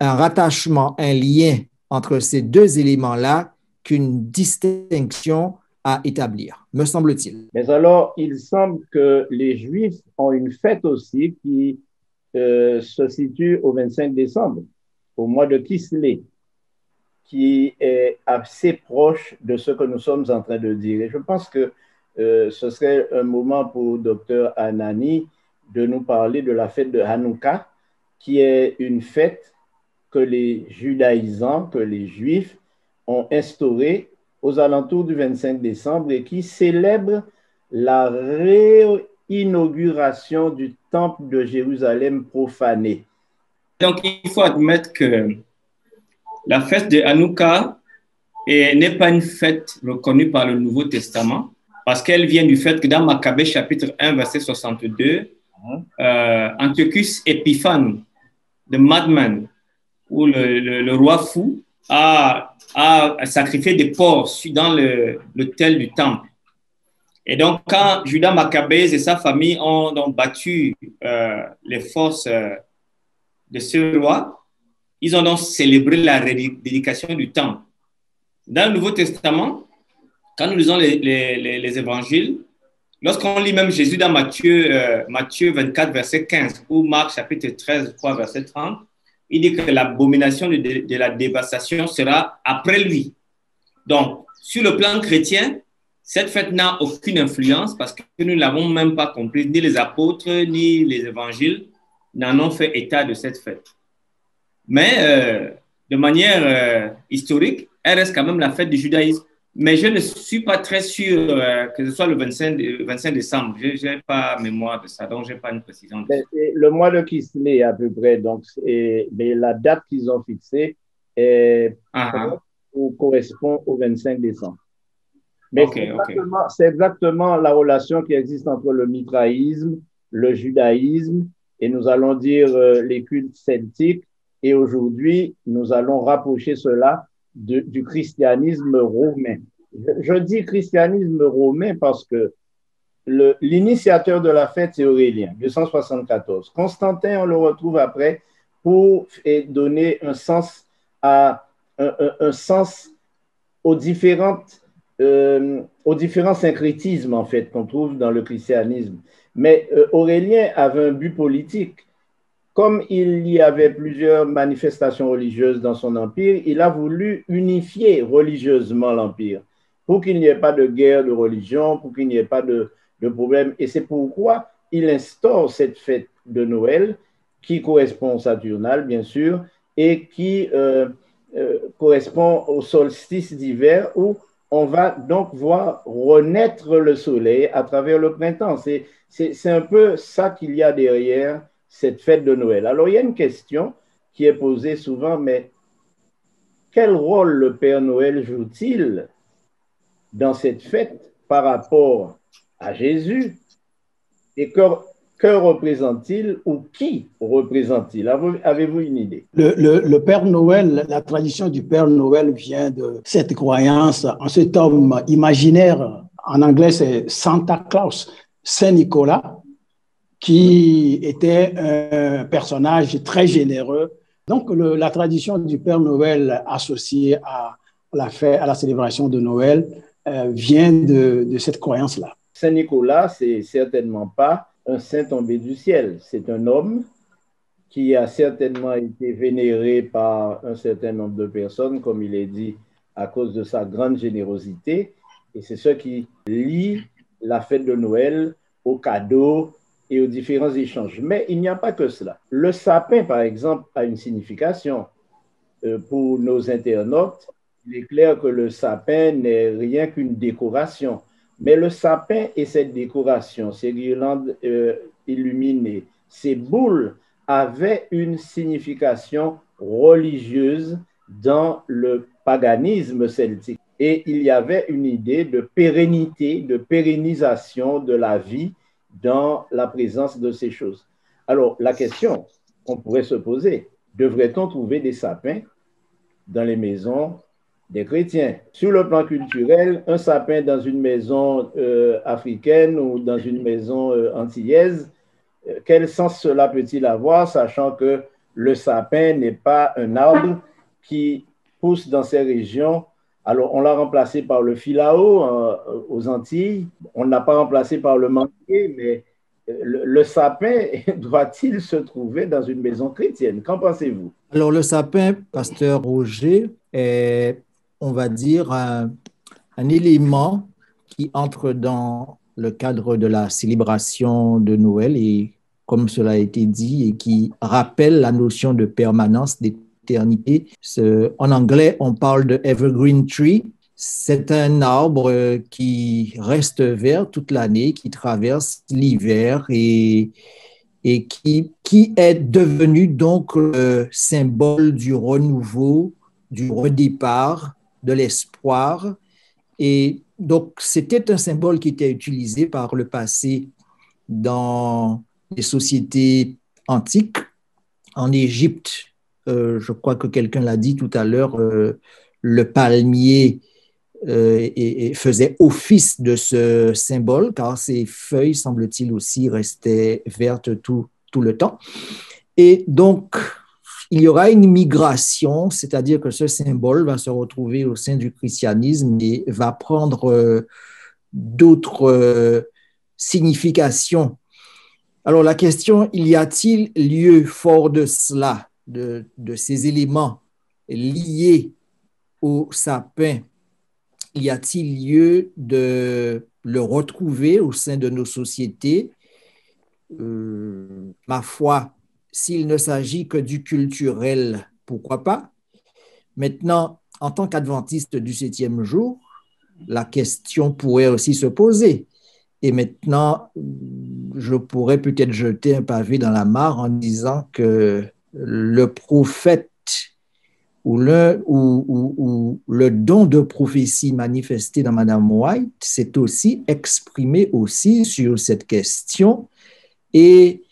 C: un rattachement, un lien entre ces deux éléments-là qu'une distinction à établir, me semble-t-il.
A: Mais alors, il semble que les Juifs ont une fête aussi qui se situe au 25 décembre, au mois de Kislev. qui est assez proche de ce que nous sommes en train de dire. Et je pense que ce serait un moment pour Dr Anani de nous parler de la fête de Hanouka, qui est une fête que les judaïsants, que les juifs ont instaurée aux alentours du 25 décembre et qui célèbre la réinauguration du temple de Jérusalem profané.
H: Donc, il faut admettre que la fête de Hanouka n'est pas une fête reconnue par le Nouveau Testament, parce qu'elle vient du fait que dans Maccabée chapitre 1, verset 62, Antiochus Épiphane, de Madman, où le roi fou a sacrifié des porcs dans l'autel du temple. Et donc, quand Judas Maccabée et sa famille ont donc battu les forces de ce roi, ils ont donc célébré la dédication du temple. Dans le Nouveau Testament, quand nous lisons les évangiles, lorsqu'on lit même Jésus dans Matthieu 24, verset 15, ou Marc chapitre 13, verset 30, il dit que l'abomination de la dévastation sera après lui. Donc, sur le plan chrétien, cette fête n'a aucune influence parce que nous ne l'avons même pas compris. Ni les apôtres, ni les évangiles n'en ont fait état de cette fête. Mais de manière historique, elle reste quand même la fête du judaïsme. Mais je ne suis pas très sûr que ce soit le 25 décembre. Je n'ai pas mémoire de ça, donc je n'ai pas une précision.
A: Le mois de Kislev à peu près, donc, mais la date qu'ils ont fixée correspond au 25 décembre. Mais c'est exactement la relation qui existe entre le mitraïsme, le judaïsme, et nous allons dire les cultes celtiques. Et aujourd'hui, nous allons rapprocher cela du christianisme romain. Je dis christianisme romain parce que l'initiateur de la fête, c'est Aurélien, 274. Constantin, on le retrouve après pour donner un sens aux différents syncrétismes, en fait, qu'on trouve dans le christianisme. Mais Aurélien avait un but politique. Comme il y avait plusieurs manifestations religieuses dans son empire, il a voulu unifier religieusement l'empire pour qu'il n'y ait pas de guerre de religion, pour qu'il n'y ait pas de problème. Et c'est pourquoi il instaure cette fête de Noël qui correspond au Saturnal, bien sûr, et qui correspond au solstice d'hiver où on va donc voir renaître le soleil à travers le printemps. C'est un peu ça qu'il y a derrière cette fête de Noël. Alors, il y a une question qui est posée souvent, mais quel rôle le Père Noël joue-t-il dans cette fête par rapport à Jésus? Et que représente-t-il ou qui représente-t-il? Avez-vous une idée?
F: Le Père Noël, la tradition du Père Noël vient de cette croyance en cet homme imaginaire. En anglais, c'est Santa Claus, Saint Nicolas, qui était un personnage très généreux. Donc, la tradition du Père Noël associée à la célébration de Noël vient de cette croyance-là.
A: Saint Nicolas, c'est certainement pas un saint tombé du ciel. C'est un homme qui a certainement été vénéré par un certain nombre de personnes, comme il est dit, à cause de sa grande générosité. Et c'est ce qui lie la fête de Noël aux cadeaux et aux différents échanges. Mais il n'y a pas que cela. Le sapin, par exemple, a une signification. Pour nos internautes, il est clair que le sapin n'est rien qu'une décoration. Mais le sapin et cette décoration, ces guirlandes illuminées, ces boules avaient une signification religieuse dans le paganisme celtique. Et il y avait une idée de pérennité, de pérennisation de la vie dans la présence de ces choses. Alors, la question qu'on pourrait se poser, devrait-on trouver des sapins dans les maisons des chrétiens? Sur le plan culturel, un sapin dans une maison africaine ou dans une maison antillaise, quel sens cela peut-il avoir, sachant que le sapin n'est pas un arbre qui pousse dans ces régions? Alors, on l'a remplacé par le filao aux Antilles. On ne l'a pas remplacé par le manguier, mais le sapin doit-il se trouver dans une maison chrétienne? Qu'en pensez-vous?
C: Alors, le sapin, pasteur Roger, est, on va dire, un élément qui entre dans le cadre de la célébration de Noël et, comme cela a été dit, et qui rappelle la notion de permanence, d'éternité. En anglais, on parle de evergreen tree. C'est un arbre qui reste vert toute l'année, qui traverse l'hiver et qui est devenu donc le symbole du renouveau, du redépart, de l'espoir. Et donc, c'était un symbole qui était utilisé par le passé dans les sociétés antiques. En Égypte, je crois que quelqu'un l'a dit tout à l'heure, le palmier faisait office de ce symbole, car ses feuilles, semble-t-il, aussi restaient vertes tout le temps. Et donc, il y aura une migration, c'est-à-dire que ce symbole va se retrouver au sein du christianisme et va prendre d'autres significations. Alors, la question, y a-t-il lieu fort de cela, de ces éléments liés au sapin, y a-t-il lieu de le retrouver au sein de nos sociétés? Ma foi, s'il ne s'agit que du culturel, pourquoi pas? Maintenant, en tant qu'adventiste du 7e jour, la question pourrait aussi se poser. Et maintenant, je pourrais peut-être jeter un pavé dans la mare en disant que le prophète ou le don de prophétie manifesté dans Madame White s'est aussi exprimé aussi sur cette question. Et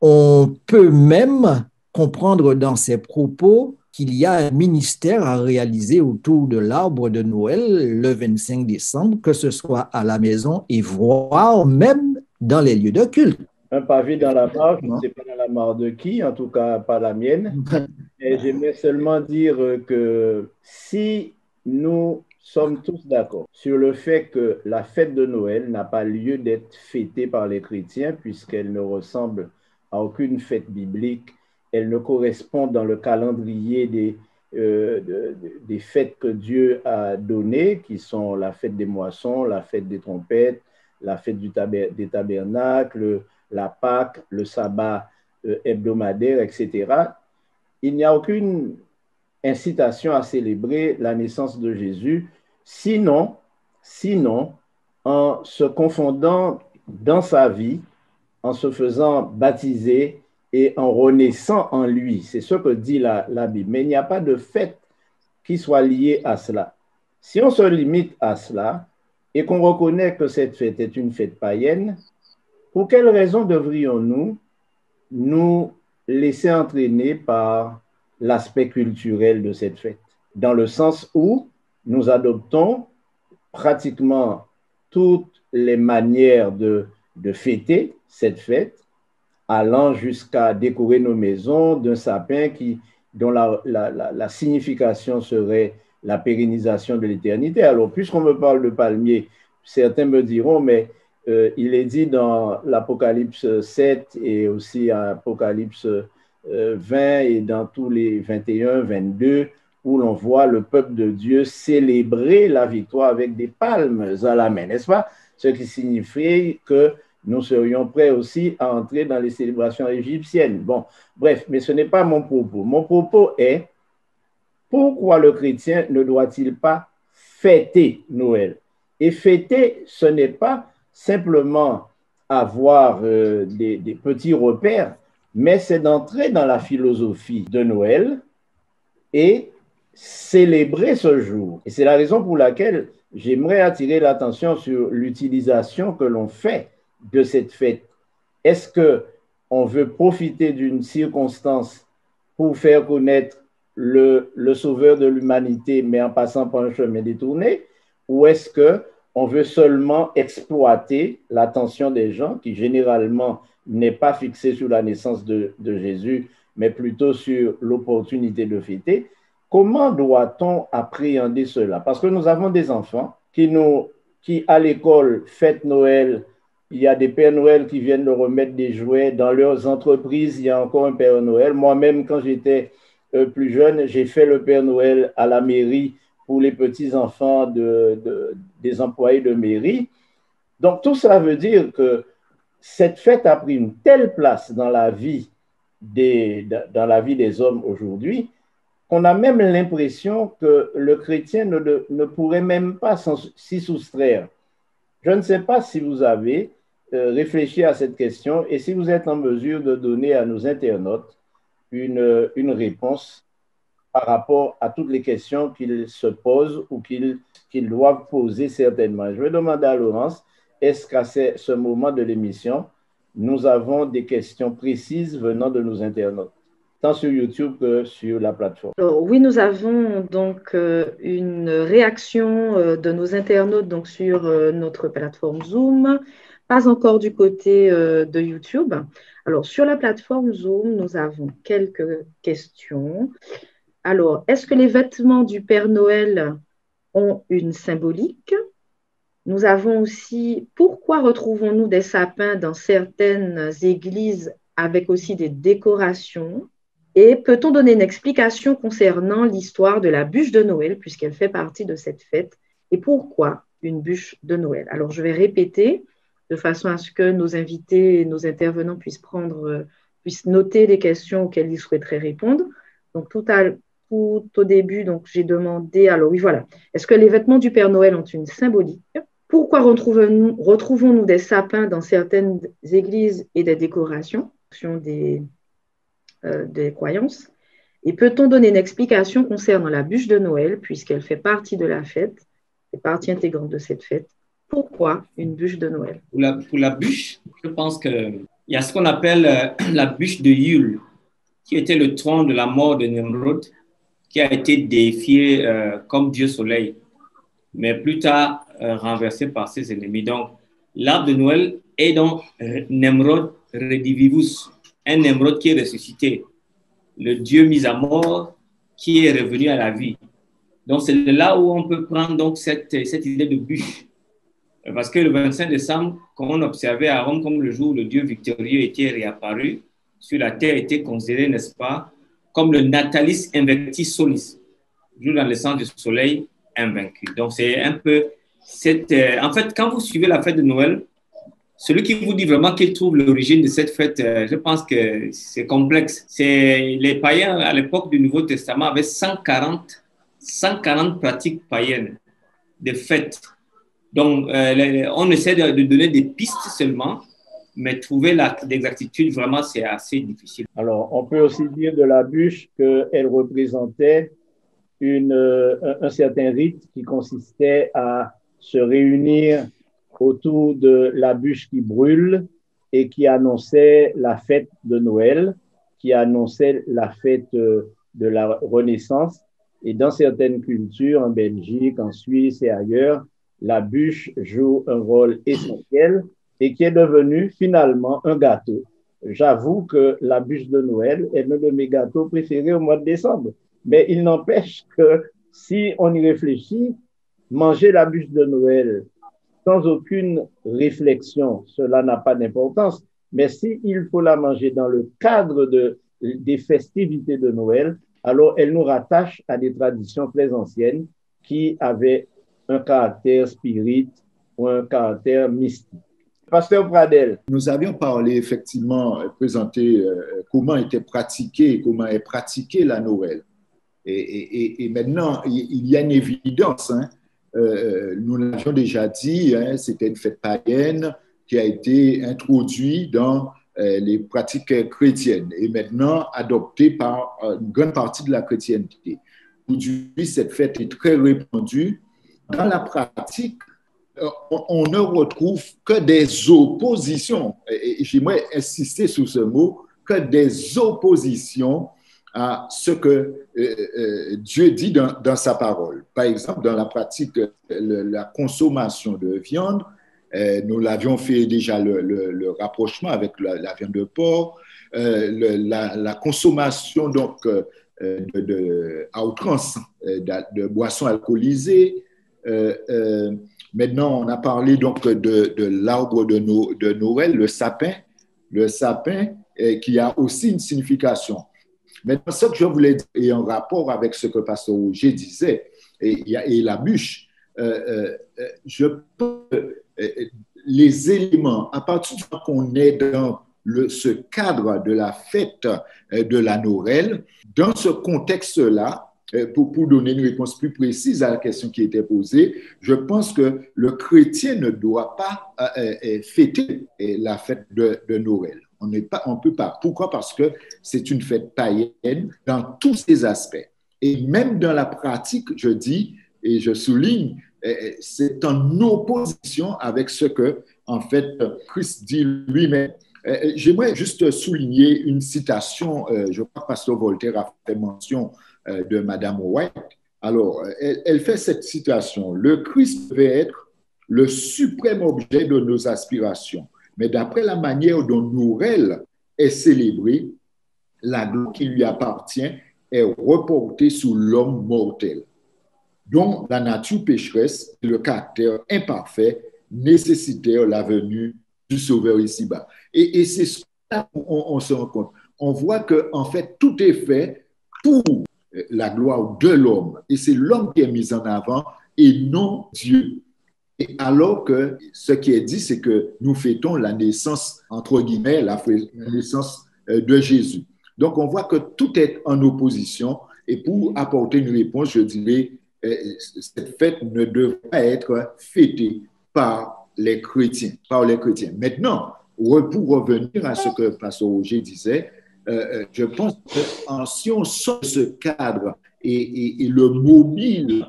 C: on peut même comprendre dans ses propos qu'il y a un ministère à réaliser autour de l'arbre de Noël le 25 décembre, que ce soit à la maison et voire même dans les lieux de culte.
A: Un pavé dans la mare, je ne sais pas dans la mare de qui, en tout cas pas la mienne. Et j'aimerais seulement dire que si nous sommes tous d'accord sur le fait que la fête de Noël n'a pas lieu d'être fêtée par les chrétiens puisqu'elle ne ressemble à aucune fête biblique, elle ne correspond dans le calendrier des fêtes que Dieu a données, qui sont la fête des moissons, la fête des trompettes, la fête des tabernacles, la Pâque, le sabbat hebdomadaire, etc. Il n'y a aucune incitation à célébrer la naissance de Jésus, sinon en se confondant dans sa vie, en se faisant baptiser et en renaissant en lui. C'est ce que dit la Bible. Mais il n'y a pas de fête qui soit liée à cela. Si on se limite à cela et qu'on reconnaît que cette fête est une fête païenne, pour quelle raison devrions-nous nous laisser entraîner par l'aspect culturel de cette fête? Dans le sens où nous adoptons pratiquement toutes les manières de fêter cette fête, allant jusqu'à décorer nos maisons d'un sapin dont la signification serait la pérennisation de l'éternité. Alors, puisqu'on me parle de palmier, certains me diront, mais il est dit dans l'Apocalypse 7 et aussi à Apocalypse 20 et dans tous les 21, 22, où l'on voit le peuple de Dieu célébrer la victoire avec des palmes à la main, n'est-ce pas? Ce qui signifie que nous serions prêts aussi à entrer dans les célébrations égyptiennes. Bon, bref, mais ce n'est pas mon propos. Mon propos est, pourquoi le chrétien ne doit-il pas fêter Noël? Et fêter, ce n'est pas simplement avoir des petits repères, mais c'est d'entrer dans la philosophie de Noël et célébrer ce jour. Et c'est la raison pour laquelle j'aimerais attirer l'attention sur l'utilisation que l'on fait de cette fête. Est-ce qu'on veut profiter d'une circonstance pour faire connaître le sauveur de l'humanité, mais en passant par un chemin détourné, ou est-ce qu'on veut seulement exploiter l'attention des gens qui généralement n'est pas fixée sur la naissance de Jésus, mais plutôt sur l'opportunité de fêter? Comment doit-on appréhender cela? Parce que nous avons des enfants qui à l'école fêtent Noël. Il y a des Pères Noël qui viennent leur remettre des jouets. Dans leurs entreprises, il y a encore un Père Noël. Moi-même, quand j'étais plus jeune, j'ai fait le Père Noël à la mairie pour les petits-enfants des employés de mairie. Donc, tout cela veut dire que cette fête a pris une telle place dans la vie des hommes aujourd'hui qu'on a même l'impression que le chrétien ne pourrait même pas s'y soustraire. Je ne sais pas si vous avez réfléchi à cette question et si vous êtes en mesure de donner à nos internautes une réponse par rapport à toutes les questions qu'ils se posent ou qu'ils doivent poser certainement. Je vais demander à Laurence, est-ce qu'à ce moment de l'émission, nous avons des questions précises venant de nos internautes, tant sur YouTube que sur la plateforme?
G: Alors, oui, nous avons donc une réaction de nos internautes donc, sur notre plateforme Zoom, pas encore du côté de YouTube. Alors, sur la plateforme Zoom, nous avons quelques questions. Alors, est-ce que les vêtements du Père Noël ont une symbolique? Nous avons aussi, pourquoi retrouvons-nous des sapins dans certaines églises avec aussi des décorations? Et peut-on donner une explication concernant l'histoire de la bûche de Noël, puisqu'elle fait partie de cette fête? Et pourquoi une bûche de Noël? Alors, je vais répéter de façon à ce que nos invités et nos intervenants puissent noter les questions auxquelles ils souhaiteraient répondre. Donc, tout au début, donc, j'ai demandé, alors oui, voilà. Est-ce que les vêtements du Père Noël ont une symbolique? Pourquoi retrouvons-nous des sapins dans certaines églises et des décorations des croyances? Et peut-on donner une explication concernant la bûche de Noël, puisqu'elle fait partie de la fête, fait partie intégrante de cette fête? Pourquoi une bûche de Noël?
H: Pour la bûche, je pense qu'il y a ce qu'on appelle la bûche de Yule, qui était le tronc de la mort de Nemrod, qui a été déifié comme Dieu Soleil, mais plus tard renversé par ses ennemis. Donc, l'arbre de Noël est donc Nemrod redivivus, un Nemrod qui est ressuscité, le Dieu mis à mort qui est revenu à la vie. Donc, c'est là où on peut prendre donc cette idée de bûche. Parce que le 25 décembre, quand on observait à Rome comme le jour où le Dieu victorieux était réapparu sur la terre, était considéré, n'est-ce pas, comme le Natalis Invictus Solis, jour dans le sens du soleil invaincu. Donc, c'est un peu en fait, quand vous suivez la fête de Noël, celui qui vous dit vraiment qu'il trouve l'origine de cette fête, je pense que c'est complexe. Les païens, à l'époque du Nouveau Testament, avaient 140 pratiques païennes de fêtes. Donc, on essaie de donner des pistes seulement, mais trouver l'exactitude, vraiment, c'est assez difficile.
A: Alors, on peut aussi dire de la bûche qu'elle représentait un certain rite qui consistait à se réunir autour de la bûche qui brûle et qui annonçait la fête de Noël, qui annonçait la fête de la Renaissance. Et dans certaines cultures, en Belgique, en Suisse et ailleurs, la bûche joue un rôle essentiel et qui est devenu finalement un gâteau. J'avoue que la bûche de Noël est l'un de mes gâteaux préférés au mois de décembre. Mais il n'empêche que si on y réfléchit, manger la bûche de Noël sans aucune réflexion, cela n'a pas d'importance. Mais s'il faut la manger dans le cadre des festivités de Noël, alors elle nous rattache à des traditions très anciennes qui avaient un caractère spirit ou un caractère mystique. Pasteur Pradel.
B: Nous avions parlé, effectivement, présenté comment était pratiqué, comment est pratiquée la Noël. Et maintenant, il y a une évidence. Nous l'avions déjà dit, c'était une fête païenne qui a été introduite dans les pratiques chrétiennes et maintenant adoptée par une grande partie de la chrétienté. Aujourd'hui, cette fête est très répandue. Dans la pratique, on ne retrouve que des oppositions, et j'aimerais insister sur ce mot, que des oppositions à ce que Dieu dit dans sa parole. Par exemple, dans la pratique, la consommation de viande, nous l'avions fait déjà le rapprochement avec la viande de porc, la consommation donc à outrance de boissons alcoolisées. Maintenant, on a parlé donc de l'arbre de Noël, le sapin qui a aussi une signification. Maintenant, ce que je voulais dire, et en rapport avec ce que Pasteur Roger disait, et la bûche, je peux, les éléments, à partir du moment qu'on est dans ce cadre de la fête de la Noël, dans ce contexte-là, pour donner une réponse plus précise à la question qui était posée, je pense que le chrétien ne doit pas fêter la fête de Noël. On ne peut pas. Pourquoi? Parce que c'est une fête païenne dans tous ses aspects. Et même dans la pratique, je dis et je souligne, c'est en opposition avec ce que, en fait, Christ dit lui-même. J'aimerais juste souligner une citation, je crois que Pasteur Voltaire a fait mention de Madame White. Alors, elle fait cette citation: le Christ devait être le suprême objet de nos aspirations, mais d'après la manière dont Noël est célébré, la gloire qui lui appartient est reportée sur l'homme mortel, dont la nature pécheresse et le caractère imparfait nécessitèrent la venue du Sauveur ici-bas. Et c'est ça qu'on se rend compte. On voit qu'en fait, tout est fait pour la gloire de l'homme. Et c'est l'homme qui est mis en avant et non Dieu. Et alors que ce qui est dit, c'est que nous fêtons la naissance, entre guillemets, la naissance de Jésus. Donc, on voit que tout est en opposition. Et pour apporter une réponse, je dirais, cette fête ne devrait pas être fêtée par les chrétiens. Maintenant, pour revenir à ce que Pasteur Roger disait, je pense que si on sort de ce cadre et le mobile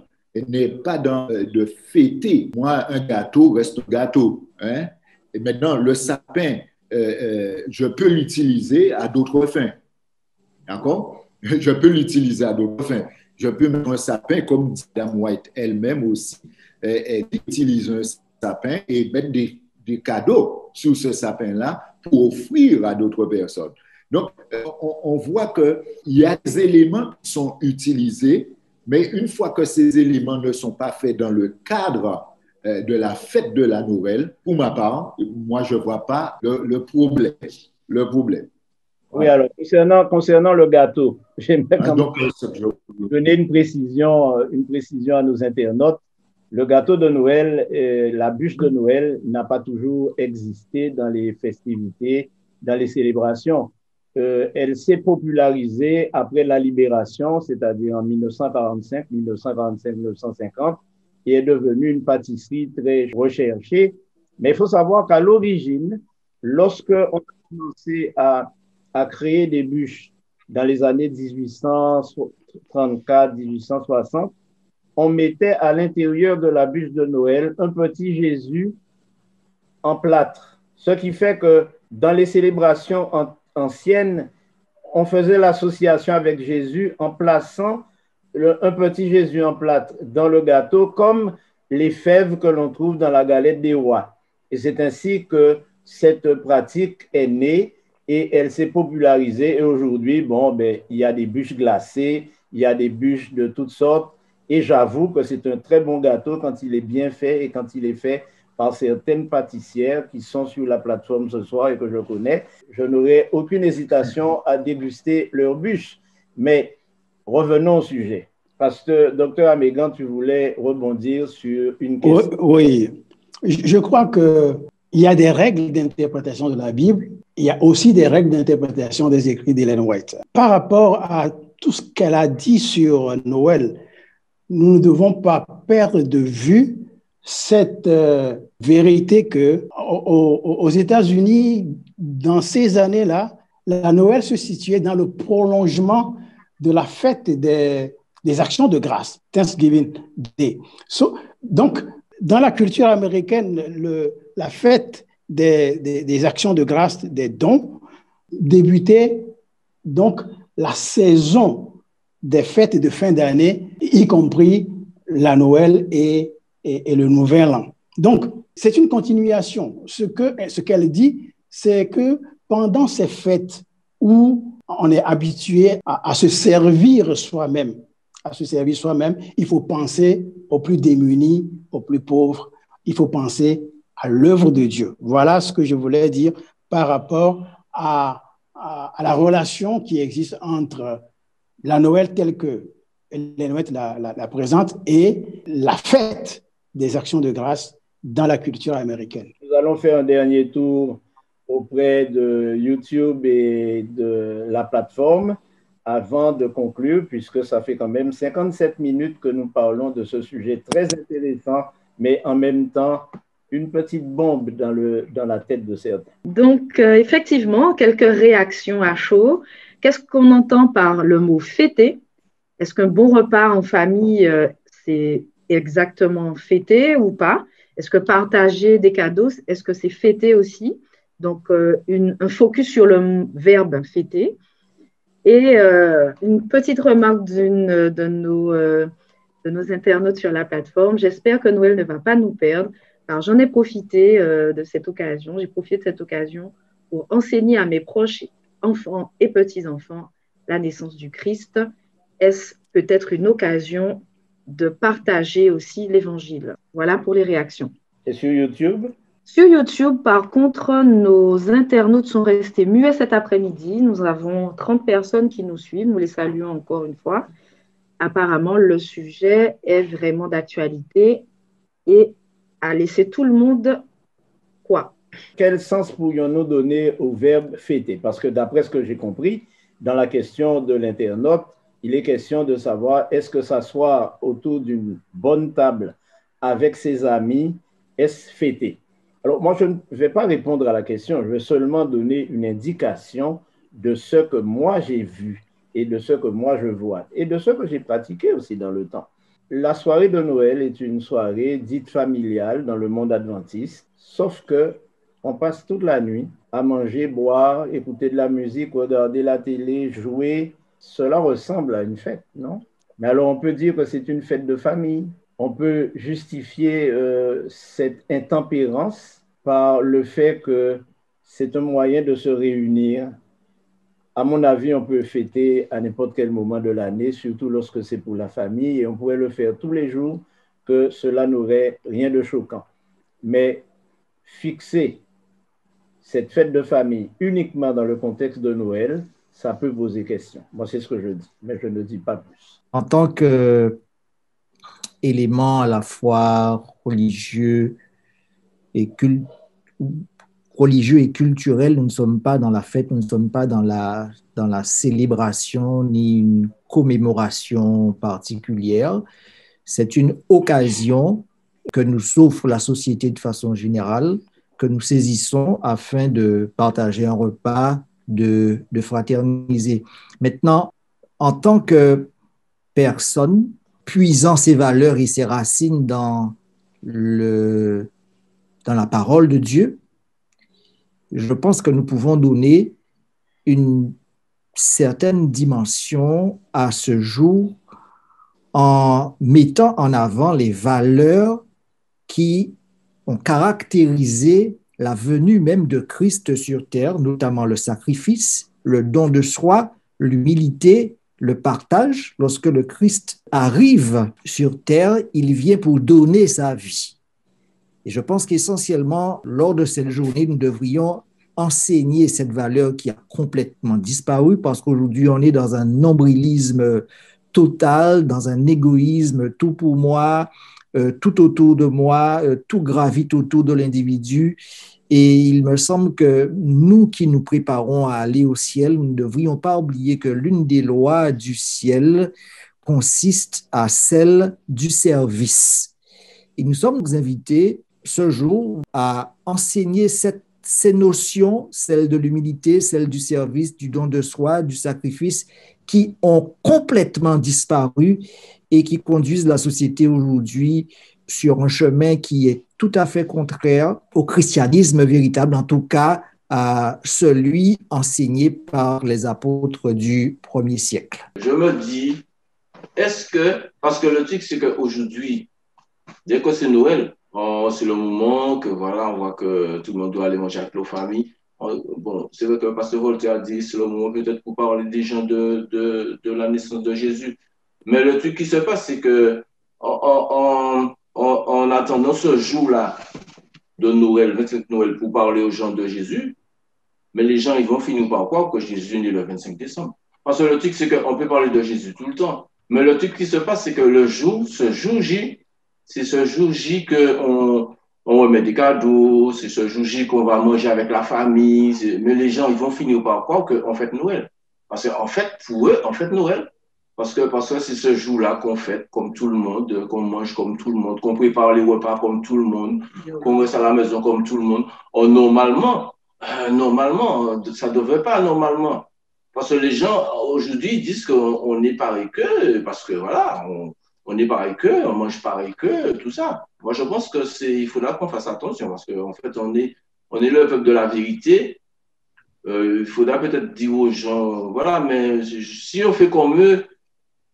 B: n'est pas de fêter, moi, un gâteau reste un gâteau. Hein? Et maintenant, le sapin, je peux l'utiliser à d'autres fins. D'accord? Je peux l'utiliser à d'autres fins. Je peux mettre un sapin, comme dit Madame White elle-même aussi, elle utilise un sapin et mettre des cadeaux sur ce sapin-là pour offrir à d'autres personnes. Donc, on voit qu'il y a des éléments qui sont utilisés, mais une fois que ces éléments ne sont pas faits dans le cadre de la fête de la Noël, pour ma part, moi, je ne vois pas le problème.
A: Oui, alors, concernant le gâteau, j'aimerais quand même donner une précision à nos internautes. Le gâteau de Noël, la bûche de Noël n'a pas toujours existé dans les festivités, dans les célébrations. Elle s'est popularisée après la libération, c'est-à-dire en 1945, 1950, et est devenue une pâtisserie très recherchée. Mais il faut savoir qu'à l'origine, lorsqu'on a commencé à créer des bûches dans les années 1834, 1860, on mettait à l'intérieur de la bûche de Noël un petit Jésus en plâtre. Ce qui fait que dans les célébrations anciennes, on faisait l'association avec Jésus en plaçant un petit Jésus en plâtre dans le gâteau, comme les fèves que l'on trouve dans la galette des rois. Et c'est ainsi que cette pratique est née et elle s'est popularisée. Et aujourd'hui, il y a des bûches glacées, il y a des bûches de toutes sortes. Et j'avoue que c'est un très bon gâteau quand il est bien fait et quand il est fait par certaines pâtissières qui sont sur la plateforme ce soir et que je connais. Je n'aurai aucune hésitation à déguster leurs bûches. Mais revenons au sujet. Parce que, docteur Amégan, tu voulais rebondir sur une question.
F: Oui, je crois qu'il y a des règles d'interprétation de la Bible. Il y a aussi des règles d'interprétation des écrits d'Ellen White. Par rapport à tout ce qu'elle a dit sur Noël, nous ne devons pas perdre de vue cette vérité que aux États-Unis, dans ces années-là, la Noël se situait dans le prolongement de la fête des actions de grâce, Thanksgiving Day. Donc, dans la culture américaine, la fête des actions de grâce, des dons, débutait donc la saison des fêtes de fin d'année, y compris la Noël et le Nouvel An. Donc, c'est une continuation. Ce qu'elle dit, c'est que pendant ces fêtes où on est habitué à se servir soi-même, il faut penser aux plus démunis, aux plus pauvres, il faut penser à l'œuvre de Dieu. Voilà ce que je voulais dire par rapport à à la relation qui existe entre la Noël telle que Ellen la présente et la fête des actions de grâce dans la culture américaine.
A: Nous allons faire un dernier tour auprès de YouTube et de la plateforme avant de conclure, puisque ça fait quand même 57 minutes que nous parlons de ce sujet très intéressant, mais en même temps, une petite bombe dans la tête de certains.
G: Donc, effectivement, quelques réactions à chaud. Qu'est-ce qu'on entend par le mot fêter? Est-ce qu'un bon repas en famille, c'est exactement fêter ou pas? Est-ce que partager des cadeaux, est-ce que c'est fêter aussi? Donc, un focus sur le verbe fêter. Et une petite remarque d'une de nos internautes sur la plateforme. J'espère que Noël ne va pas nous perdre, car j'en ai profité de cette occasion. J'ai profité de cette occasion pour enseigner à mes proches enfants et petits-enfants la naissance du Christ. Est-ce peut-être une occasion de partager aussi l'Évangile? Voilà pour les réactions.
A: Et sur YouTube?
G: Sur YouTube, par contre, nos internautes sont restés muets cet après-midi. Nous avons 30 personnes qui nous suivent. Nous les saluons encore une fois. Apparemment, le sujet est vraiment d'actualité et a laissé tout le monde quoi?
A: Quel sens pourrions-nous donner au verbe fêter? Parce que d'après ce que j'ai compris, dans la question de l'internaute, il est question de savoir est-ce que s'asseoir autour d'une bonne table avec ses amis, est-ce fêter? Alors, moi, je ne vais pas répondre à la question, je vais seulement donner une indication de ce que moi j'ai vu et de ce que moi je vois et de ce que j'ai pratiqué aussi dans le temps. La soirée de Noël est une soirée dite familiale dans le monde adventiste, sauf que on passe toute la nuit à manger, boire, écouter de la musique, regarder la télé, jouer. Cela ressemble à une fête, non? Mais alors, on peut dire que c'est une fête de famille. On peut justifier cette intempérance par le fait que c'est un moyen de se réunir. À mon avis, on peut fêter à n'importe quel moment de l'année, surtout lorsque c'est pour la famille, et on pourrait le faire tous les jours, que cela n'aurait rien de choquant. Mais fixer cette fête de famille uniquement dans le contexte de Noël, ça peut poser question. Moi, c'est ce que je dis, mais je ne dis pas plus.
C: En tant qu'élément à la fois religieux et culturel, nous ne sommes pas dans la fête, nous ne sommes pas dans la célébration ni une commémoration particulière. C'est une occasion que nous offre la société de façon générale, que nous saisissons afin de partager un repas, de fraterniser. Maintenant, en tant que personne, puisant ses valeurs et ses racines dans la parole de Dieu, je pense que nous pouvons donner une certaine dimension à ce jour en mettant en avant les valeurs qui ont caractérisé la venue même de Christ sur terre, notamment le sacrifice, le don de soi, l'humilité, le partage. Lorsque le Christ arrive sur terre, il vient pour donner sa vie. Et je pense qu'essentiellement, lors de cette journée, nous devrions enseigner cette valeur qui a complètement disparu parce qu'aujourd'hui, on est dans un nombrilisme total, dans un égoïsme, tout pour moi, tout autour de moi, tout gravite autour de l'individu. Et il me semble que nous qui nous préparons à aller au ciel, nous ne devrions pas oublier que l'une des lois du ciel consiste à celle du service. Et nous sommes invités ce jour à enseigner ces notions, celles de l'humilité, celles du service, du don de soi, du sacrifice, qui ont complètement disparu et qui conduisent la société aujourd'hui sur un chemin qui est tout à fait contraire au christianisme véritable, en tout cas à celui enseigné par les apôtres du 1er siècle.
I: Je me dis, parce que le truc c'est qu'aujourd'hui, dès que c'est Noël, c'est le moment que voilà, on voit que tout le monde doit aller manger avec nos familles. Bon, c'est vrai que le pasteur Voltaire a dit c'est le moment peut-être pour parler des gens de la naissance de Jésus. Mais le truc qui se passe, c'est que en attendant ce jour-là de Noël, 25 Noël, pour parler aux gens de Jésus, mais les gens, ils vont finir par croire que Jésus est né le 25 décembre. Parce que le truc, c'est qu'on peut parler de Jésus tout le temps. Mais le truc qui se passe, c'est que ce jour J, c'est ce jour J qu'on remet des cadeaux, c'est ce jour J qu'on va manger avec la famille. Mais les gens, ils vont finir par croire qu'on fête Noël. Parce qu'en fait, pour eux, on fête Noël. Parce que c'est ce jour-là qu'on fête comme tout le monde, qu'on mange comme tout le monde, qu'on prépare les repas comme tout le monde, qu'on reste à la maison comme tout le monde. Or, normalement, ça ne devrait pas normalement. Parce que les gens, aujourd'hui, disent qu'on est pareil qu'eux, parce que voilà, on est pareil qu'eux, on mange pareil qu'eux, tout ça. Moi, je pense il faudra qu'on fasse attention, parce qu'en fait, on est le peuple de la vérité. Il faudra peut-être dire aux gens, voilà, mais si on fait comme eux,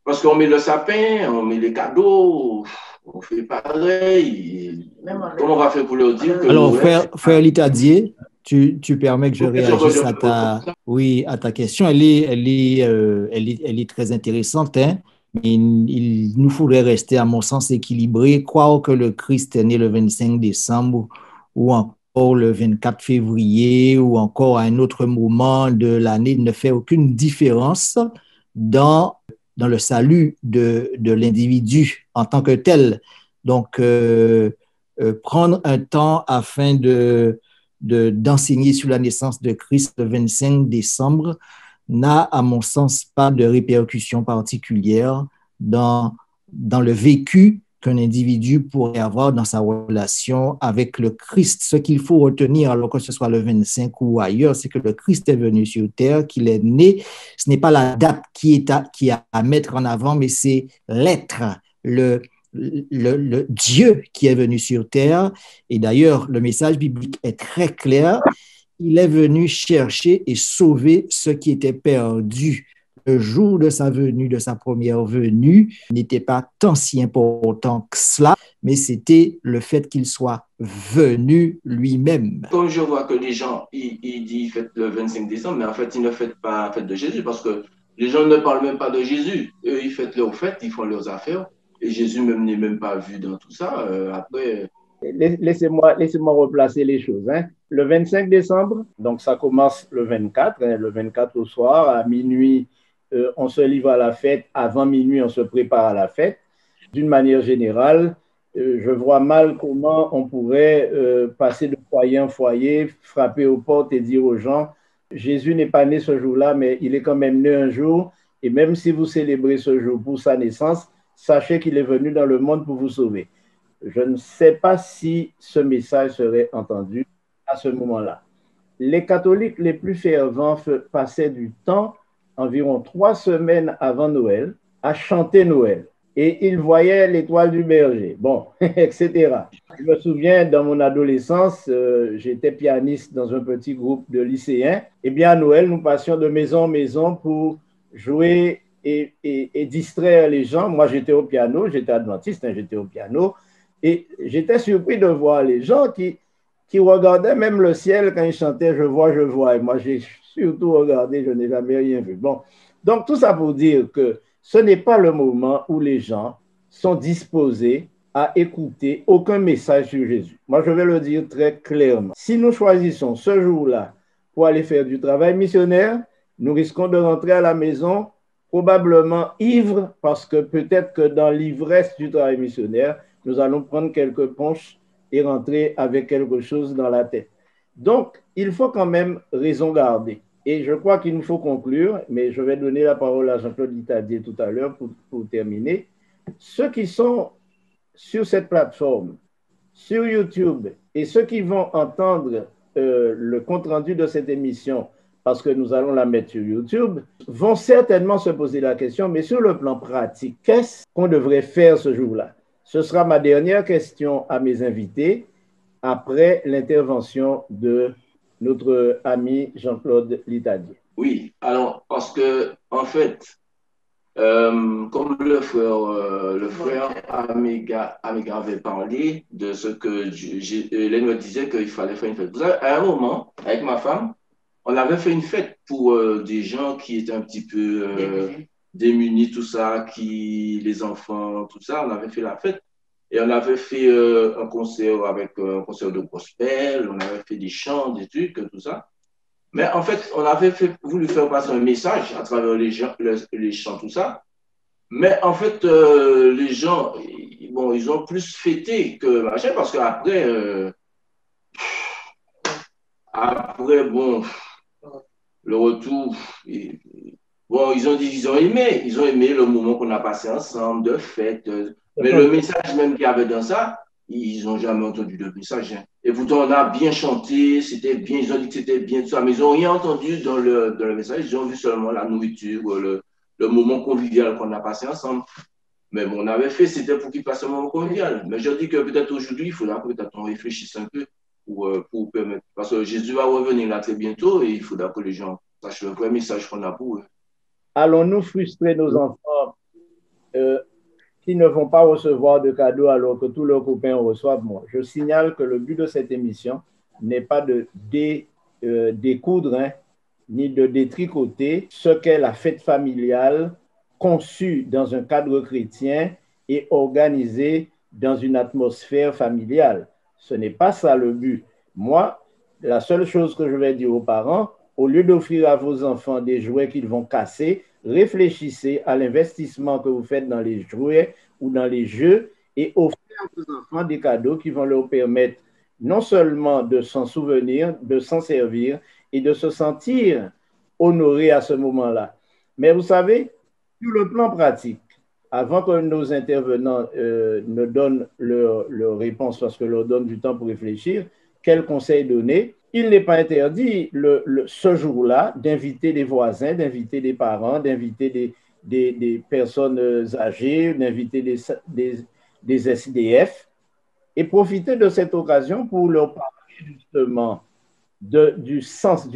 I: parce qu'on met le sapin, on met les cadeaux, on fait pareil. Comment on va faire pour leur dire que...
C: Alors, frère Litadier, tu permets que je réagisse à ta question. Elle est très intéressante, hein? Il nous faudrait rester, à mon sens, équilibré, croire que le Christ est né le 25 décembre ou encore le 24 février ou encore à un autre moment de l'année ne fait aucune différence dans le salut de l'individu en tant que tel. Donc, prendre un temps afin d'enseigner sur la naissance de Christ le 25 décembre n'a, à mon sens, pas de répercussions particulières dans le vécu qu'un individu pourrait avoir dans sa relation avec le Christ. Ce qu'il faut retenir, alors que ce soit le 25 ou ailleurs, c'est que le Christ est venu sur terre, qu'il est né. Ce n'est pas la date qui est à mettre en avant, mais c'est l'être, le Dieu qui est venu sur terre. Et d'ailleurs, le message biblique est très clair. Il est venu chercher et sauver ce qui était perdu. Le jour de sa venue, de sa première venue, n'était pas tant si important que cela, mais c'était le fait qu'il soit venu lui-même.
I: Comme je vois que les gens, ils disent fête le 25 décembre, mais en fait, ils ne fêtent pas la fête de Jésus parce que les gens ne parlent même pas de Jésus. Eux, ils fêtent leurs fêtes, ils font leurs affaires. Et Jésus même n'est même pas vu dans tout ça. Après...
A: Laissez-moi replacer les choses. Hein. Le 25 décembre, donc ça commence le 24, le 24 au soir, à minuit, on se livre à la fête. Avant minuit, on se prépare à la fête. D'une manière générale, je vois mal comment on pourrait passer de foyer en foyer, frapper aux portes et dire aux gens, Jésus n'est pas né ce jour-là, mais il est quand même né un jour. Et même si vous célébrez ce jour pour sa naissance, sachez qu'il est venu dans le monde pour vous sauver. Je ne sais pas si ce message serait entendu à ce moment-là. Les catholiques les plus fervents passaient du temps, environ 3 semaines avant Noël, à chanter Noël. Et ils voyaient l'étoile du berger, bon, etc. Je me souviens, dans mon adolescence, j'étais pianiste dans un petit groupe de lycéens. Et bien, à Noël, nous passions de maison en maison pour jouer et distraire les gens. Moi, j'étais au piano, j'étais adventiste, hein, j'étais au piano. Et j'étais surpris de voir les gens qui regardaient même le ciel quand ils chantaient « Je vois, je vois ». Et moi, j'ai surtout regardé, je n'ai jamais rien vu. Bon, donc tout ça pour dire que ce n'est pas le moment où les gens sont disposés à écouter aucun message sur Jésus. Moi, je vais le dire très clairement. Si nous choisissons ce jour-là pour aller faire du travail missionnaire, nous risquons de rentrer à la maison probablement ivres parce que peut-être que dans l'ivresse du travail missionnaire, nous allons prendre quelques punches et rentrer avec quelque chose dans la tête. Donc, il faut quand même raison garder. Et je crois qu'il nous faut conclure, mais je vais donner la parole à Jean-Claude Litadier tout à l'heure pour terminer. Ceux qui sont sur cette plateforme, sur YouTube, et ceux qui vont entendre le compte-rendu de cette émission, parce que nous allons la mettre sur YouTube, vont certainement se poser la question, mais sur le plan pratique, qu'est-ce qu'on devrait faire ce jour-là? Ce sera ma dernière question à mes invités après l'intervention de notre ami Jean-Claude Litadier.
I: Oui, alors, parce que, en fait, comme le frère Améga avait parlé de ce que Hélène me disait qu'il fallait faire une fête. Vous savez, à un moment, avec ma femme, on avait fait une fête pour des gens qui étaient un petit peu démunis, tout ça, les enfants, tout ça. On avait fait la fête et on avait fait un concert avec un concert de gospel, on avait fait des chants, des trucs, tout ça. Mais en fait, on avait voulu faire passer un message à travers les chants, tout ça. Mais en fait, les gens, bon, ils ont plus fêté que machin parce qu'après, bon, le retour, bon, ils ont aimé le moment qu'on a passé ensemble, de fête. Mais le message même qu'il y avait dans ça, ils n'ont jamais entendu de message. Hein. Et pourtant, on a bien chanté, c'était bien, ils ont dit que c'était bien, tout ça, mais ils n'ont rien entendu dans le message, ils ont vu seulement la nourriture, le moment convivial qu'on a passé ensemble. Mais bon, on avait fait, c'était pour qu'ils passent un moment convivial. Mais je dis que peut-être aujourd'hui, il faudra peut-être qu'on réfléchisse un peu pour permettre. Parce que Jésus va revenir là très bientôt et il faudra que les gens sachent le vrai message qu'on a pour eux.
A: Allons-nous frustrer nos enfants qui ne vont pas recevoir de cadeaux alors que tous leurs copains en reçoivent? Moi, je signale que le but de cette émission n'est pas de découdre, hein, ni de détricoter ce qu'est la fête familiale conçue dans un cadre chrétien et organisée dans une atmosphère familiale. Ce n'est pas ça le but. Moi, la seule chose que je vais dire aux parents, au lieu d'offrir à vos enfants des jouets qu'ils vont casser, réfléchissez à l'investissement que vous faites dans les jouets ou dans les jeux et offrez à vos enfants des cadeaux qui vont leur permettre non seulement de s'en souvenir, de s'en servir et de se sentir honorés à ce moment-là. Mais vous savez, sur le plan pratique, avant que nos intervenants ne donnent leur réponse parce que leur donne du temps pour réfléchir, quel conseil donner? Il n'est pas interdit ce jour-là d'inviter des voisins, d'inviter des parents, d'inviter des personnes âgées, d'inviter des SDF et profiter de cette occasion pour leur parler justement du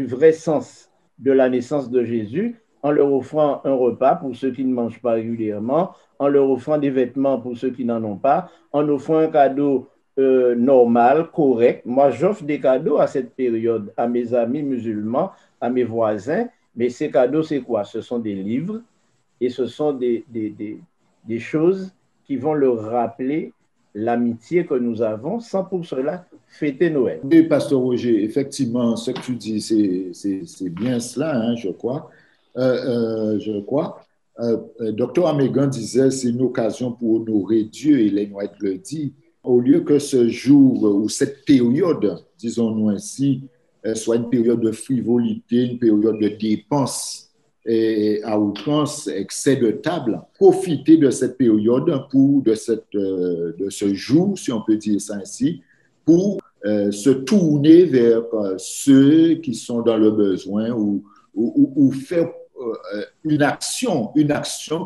A: vrai sens de la naissance de Jésus en leur offrant un repas pour ceux qui ne mangent pas régulièrement, en leur offrant des vêtements pour ceux qui n'en ont pas, en offrant un cadeau normal, correct. Moi, j'offre des cadeaux à cette période à mes amis musulmans, à mes voisins, mais ces cadeaux, c'est quoi? Ce sont des livres et ce sont des choses qui vont leur rappeler l'amitié que nous avons sans pour cela fêter Noël.
B: Oui, Pasteur Roger, effectivement, ce que tu dis, c'est bien cela, hein, je crois. Docteur Amégan disait c'est une occasion pour honorer Dieu, et les White le dit. Au lieu que ce jour ou cette période, disons-nous ainsi, soit une période de frivolité, une période de dépenses et à outrance, excès de table, profitez de cette période de ce jour, si on peut dire ça ainsi, pour se tourner vers ceux qui sont dans le besoin ou faire une action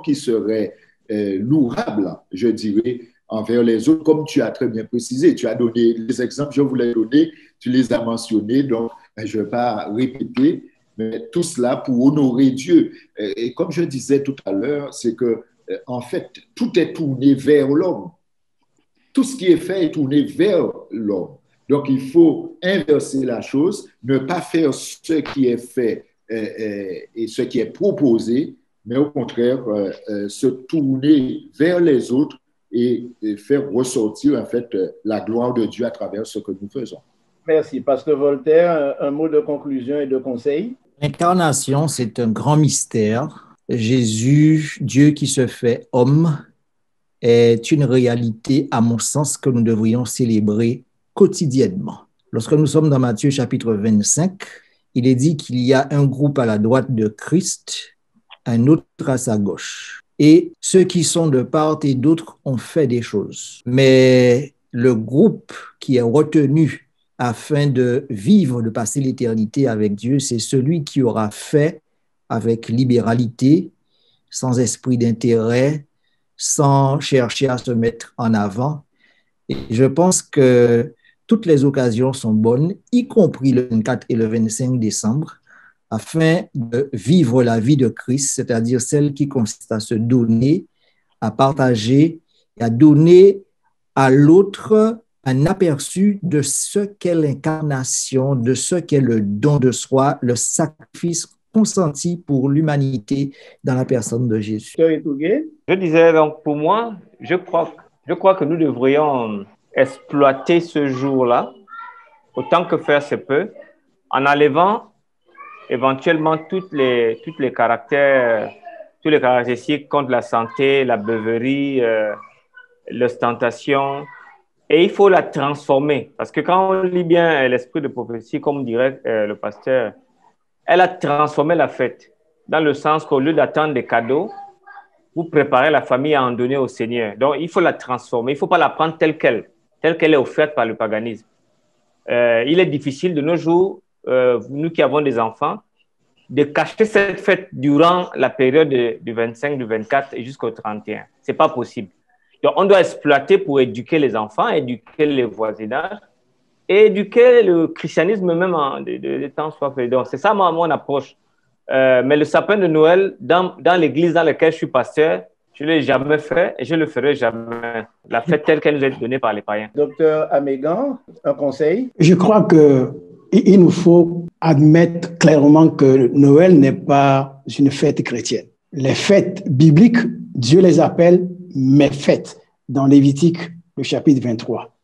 B: qui serait louable, je dirais, envers les autres, comme tu as très bien précisé. Tu as donné les exemples, je voulais donner, tu les as mentionnés, donc je ne vais pas répéter, mais tout cela pour honorer Dieu. Et comme je disais tout à l'heure, c'est que, en fait, tout est tourné vers l'homme. Tout ce qui est fait est tourné vers l'homme. Donc, il faut inverser la chose, ne pas faire ce qui est fait et ce qui est proposé, mais au contraire, se tourner vers les autres et faire ressortir en fait la gloire de Dieu à travers ce que nous faisons.
A: Merci. Pasteur Voltaire, un mot de conclusion et de conseil?
C: L'incarnation, c'est un grand mystère. Jésus, Dieu qui se fait homme, est une réalité, à mon sens, que nous devrions célébrer quotidiennement. Lorsque nous sommes dans Matthieu chapitre 25, il est dit qu'il y a un groupe à la droite de Christ, un autre à sa gauche. Et ceux qui sont de part et d'autre ont fait des choses. Mais le groupe qui est retenu afin de vivre, de passer l'éternité avec Dieu, c'est celui qui aura fait avec libéralité, sans esprit d'intérêt, sans chercher à se mettre en avant. Et je pense que toutes les occasions sont bonnes, y compris le 24 et le 25 décembre, afin de vivre la vie de Christ, c'est-à-dire celle qui consiste à se donner, à partager et à donner à l'autre un aperçu de ce qu'est l'incarnation, de ce qu'est le don de soi, le sacrifice consenti pour l'humanité dans la personne de Jésus.
D: Je disais donc, pour moi, je crois que nous devrions exploiter ce jour-là autant que faire se peut en enlevant éventuellement tous les caractéristiques contre la santé, la beuverie, l'ostentation. Et il faut la transformer. Parce que quand on lit bien l'esprit de prophétie, comme dirait le pasteur, elle a transformé la fête. Dans le sens qu'au lieu d'attendre des cadeaux, vous préparez la famille à en donner au Seigneur. Donc, il faut la transformer. Il ne faut pas la prendre telle qu'elle est offerte par le paganisme. Il est difficile de nos jours, nous qui avons des enfants, de cacher cette fête durant la période du 25, du 24 et jusqu'au 31. Ce n'est pas possible. Donc, on doit exploiter pour éduquer les enfants, éduquer les voisinages et éduquer le christianisme même de temps soit fait. Donc, c'est ça mon approche. Mais le sapin de Noël, dans l'église dans laquelle je suis pasteur, je ne l'ai jamais fait et je ne le ferai jamais. La fête telle qu'elle nous est donnée par les païens.
A: Docteur Amégan, un conseil?
F: Je crois qu'il nous faut admettre clairement que Noël n'est pas une fête chrétienne. Les fêtes bibliques, Dieu les appelle mes fêtes dans Lévitique, le chapitre 23.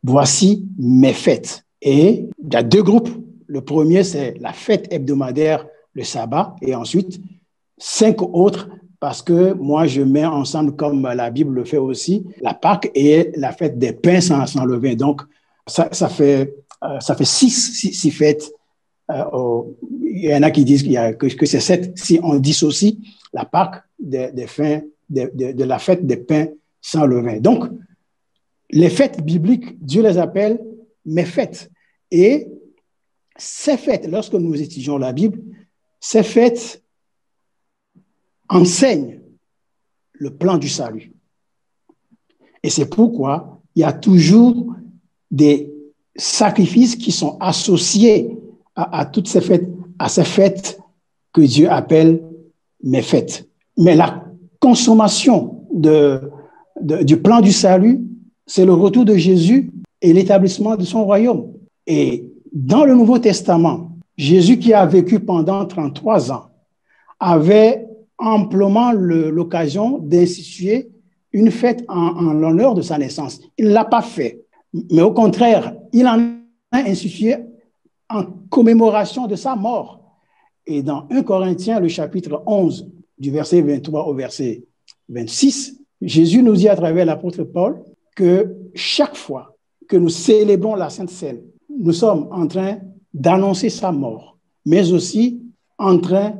F: Voici mes fêtes. Et il y a deux groupes. Le premier, c'est la fête hebdomadaire, le sabbat, et ensuite 5 autres, parce que moi, je mets ensemble, comme la Bible le fait aussi, la Pâque et la fête des pains sans levain. Donc, ça fait 6 fêtes. Il y en a qui disent que c'est 7 si on dissocie la Pâque de la fête des pains sans levain. Donc, les fêtes bibliques, Dieu les appelle mes fêtes. Et ces fêtes, lorsque nous étudions la Bible, ces fêtes enseignent le plan du salut. Et c'est pourquoi il y a toujours des sacrifices qui sont associés à toutes ces fêtes, à ces fêtes que Dieu appelle mes fêtes. Mais la consommation du plan du salut, c'est le retour de Jésus et l'établissement de son royaume. Et dans le Nouveau Testament, Jésus, qui a vécu pendant 33 ans, avait amplement l'occasion d'instituer une fête en l'honneur de sa naissance. Il ne l'a pas fait, mais au contraire, il en a institué en commémoration de sa mort. Et dans 1 Corinthiens, le chapitre 11, du verset 23 au verset 26, Jésus nous dit à travers l'apôtre Paul que chaque fois que nous célébrons la Sainte Seine, nous sommes en train d'annoncer sa mort, mais aussi en train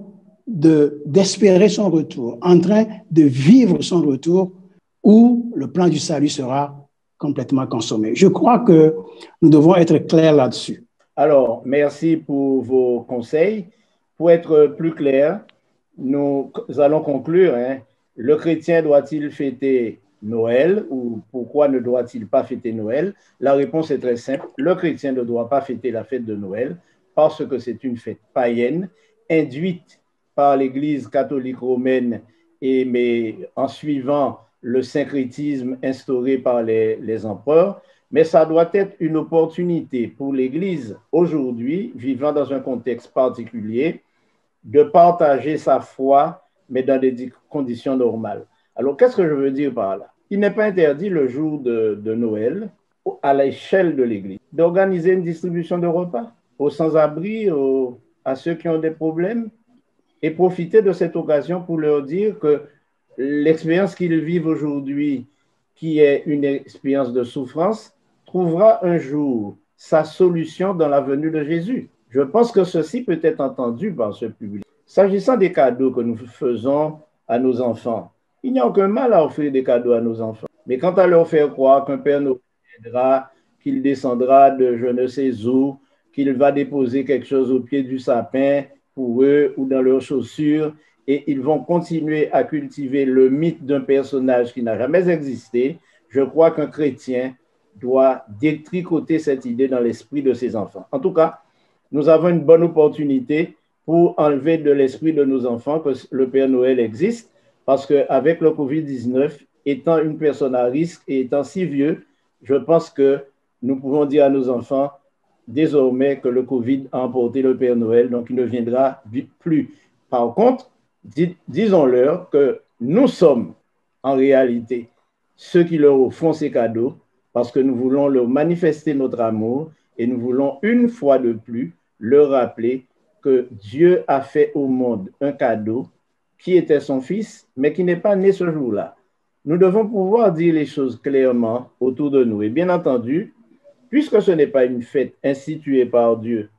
F: d'espérer son retour, en train de vivre son retour où le plan du salut sera complètement consommé. Je crois que nous devons être clairs là-dessus.
A: Alors, merci pour vos conseils. Pour être plus clair, nous allons conclure. Le chrétien doit-il fêter Noël ou pourquoi ne doit-il pas fêter Noël? La réponse est très simple. Le chrétien ne doit pas fêter la fête de Noël parce que c'est une fête païenne induite par l'Église catholique romaine mais en suivant le syncrétisme instauré par les empereurs. Mais ça doit être une opportunité pour l'Église aujourd'hui, vivant dans un contexte particulier, de partager sa foi, mais dans des conditions normales. Alors, qu'est-ce que je veux dire par là? Il n'est pas interdit le jour de Noël, à l'échelle de l'Église, d'organiser une distribution de repas aux sans-abri, à ceux qui ont des problèmes, et profiter de cette occasion pour leur dire que l'expérience qu'ils vivent aujourd'hui, qui est une expérience de souffrance, trouvera un jour sa solution dans la venue de Jésus. Je pense que ceci peut être entendu par ce public. S'agissant des cadeaux que nous faisons à nos enfants, il n'y a aucun mal à offrir des cadeaux à nos enfants. Mais quant à leur faire croire qu'un Père Noël viendra, qu'il descendra de je ne sais où, qu'il va déposer quelque chose au pied du sapin pour eux ou dans leurs chaussures, et ils vont continuer à cultiver le mythe d'un personnage qui n'a jamais existé, je crois qu'un chrétien doit détricoter cette idée dans l'esprit de ses enfants. En tout cas, nous avons une bonne opportunité pour enlever de l'esprit de nos enfants que le Père Noël existe, parce qu'avec le COVID-19, étant une personne à risque et étant si vieux, je pense que nous pouvons dire à nos enfants désormais que le Covid a emporté le Père Noël, donc il ne viendra plus. Par contre, disons-leur que nous sommes en réalité ceux qui leur font ces cadeaux parce que nous voulons leur manifester notre amour et nous voulons une fois de plus leur rappeler que Dieu a fait au monde un cadeau qui était son fils, mais qui n'est pas né ce jour-là. Nous devons pouvoir dire les choses clairement autour de nous. Et bien entendu, puisque ce n'est pas une fête instituée par Dieu,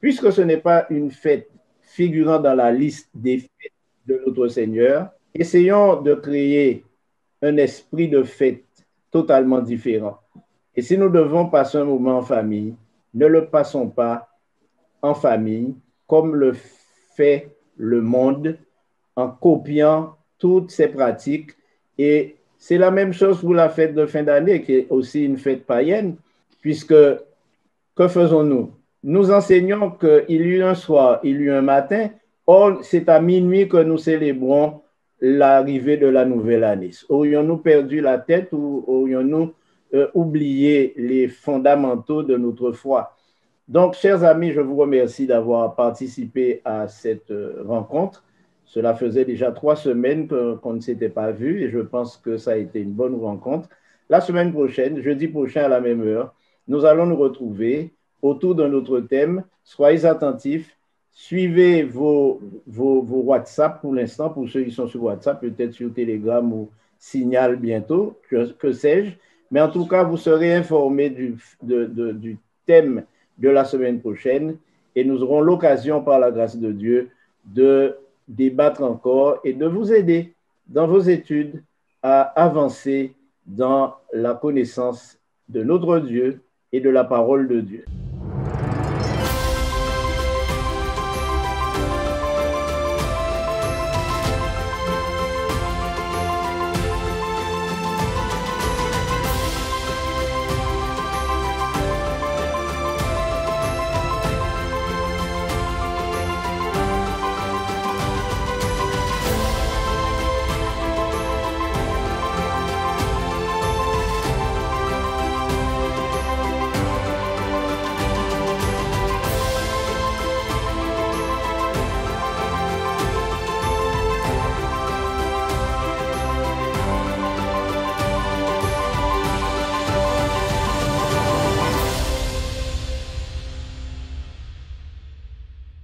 A: puisque ce n'est pas une fête figurant dans la liste des fêtes de notre Seigneur, essayons de créer un esprit de fête totalement différent. Et si nous devons passer un moment en famille, ne le passons pas en famille comme le fait le monde en copiant toutes ces pratiques. Et c'est la même chose pour la fête de fin d'année, qui est aussi une fête païenne, puisque que faisons-nous? Nous enseignons qu'il y eut un soir, il y eut un matin, or c'est à minuit que nous célébrons l'arrivée de la nouvelle année. Aurions-nous perdu la tête ou aurions-nous oublié les fondamentaux de notre foi? Donc, chers amis, je vous remercie d'avoir participé à cette rencontre. Cela faisait déjà 3 semaines qu'on ne s'était pas vu et je pense que ça a été une bonne rencontre. La semaine prochaine, jeudi prochain à la même heure, nous allons nous retrouver autour d'un autre thème. Soyez attentifs, suivez vos WhatsApp pour l'instant, pour ceux qui sont sur WhatsApp, peut-être sur Telegram ou Signal bientôt, que sais-je. Mais en tout cas, vous serez informés du thème de la semaine prochaine et nous aurons l'occasion, par la grâce de Dieu, de débattre encore et de vous aider dans vos études à avancer dans la connaissance de notre Dieu et de la parole de Dieu.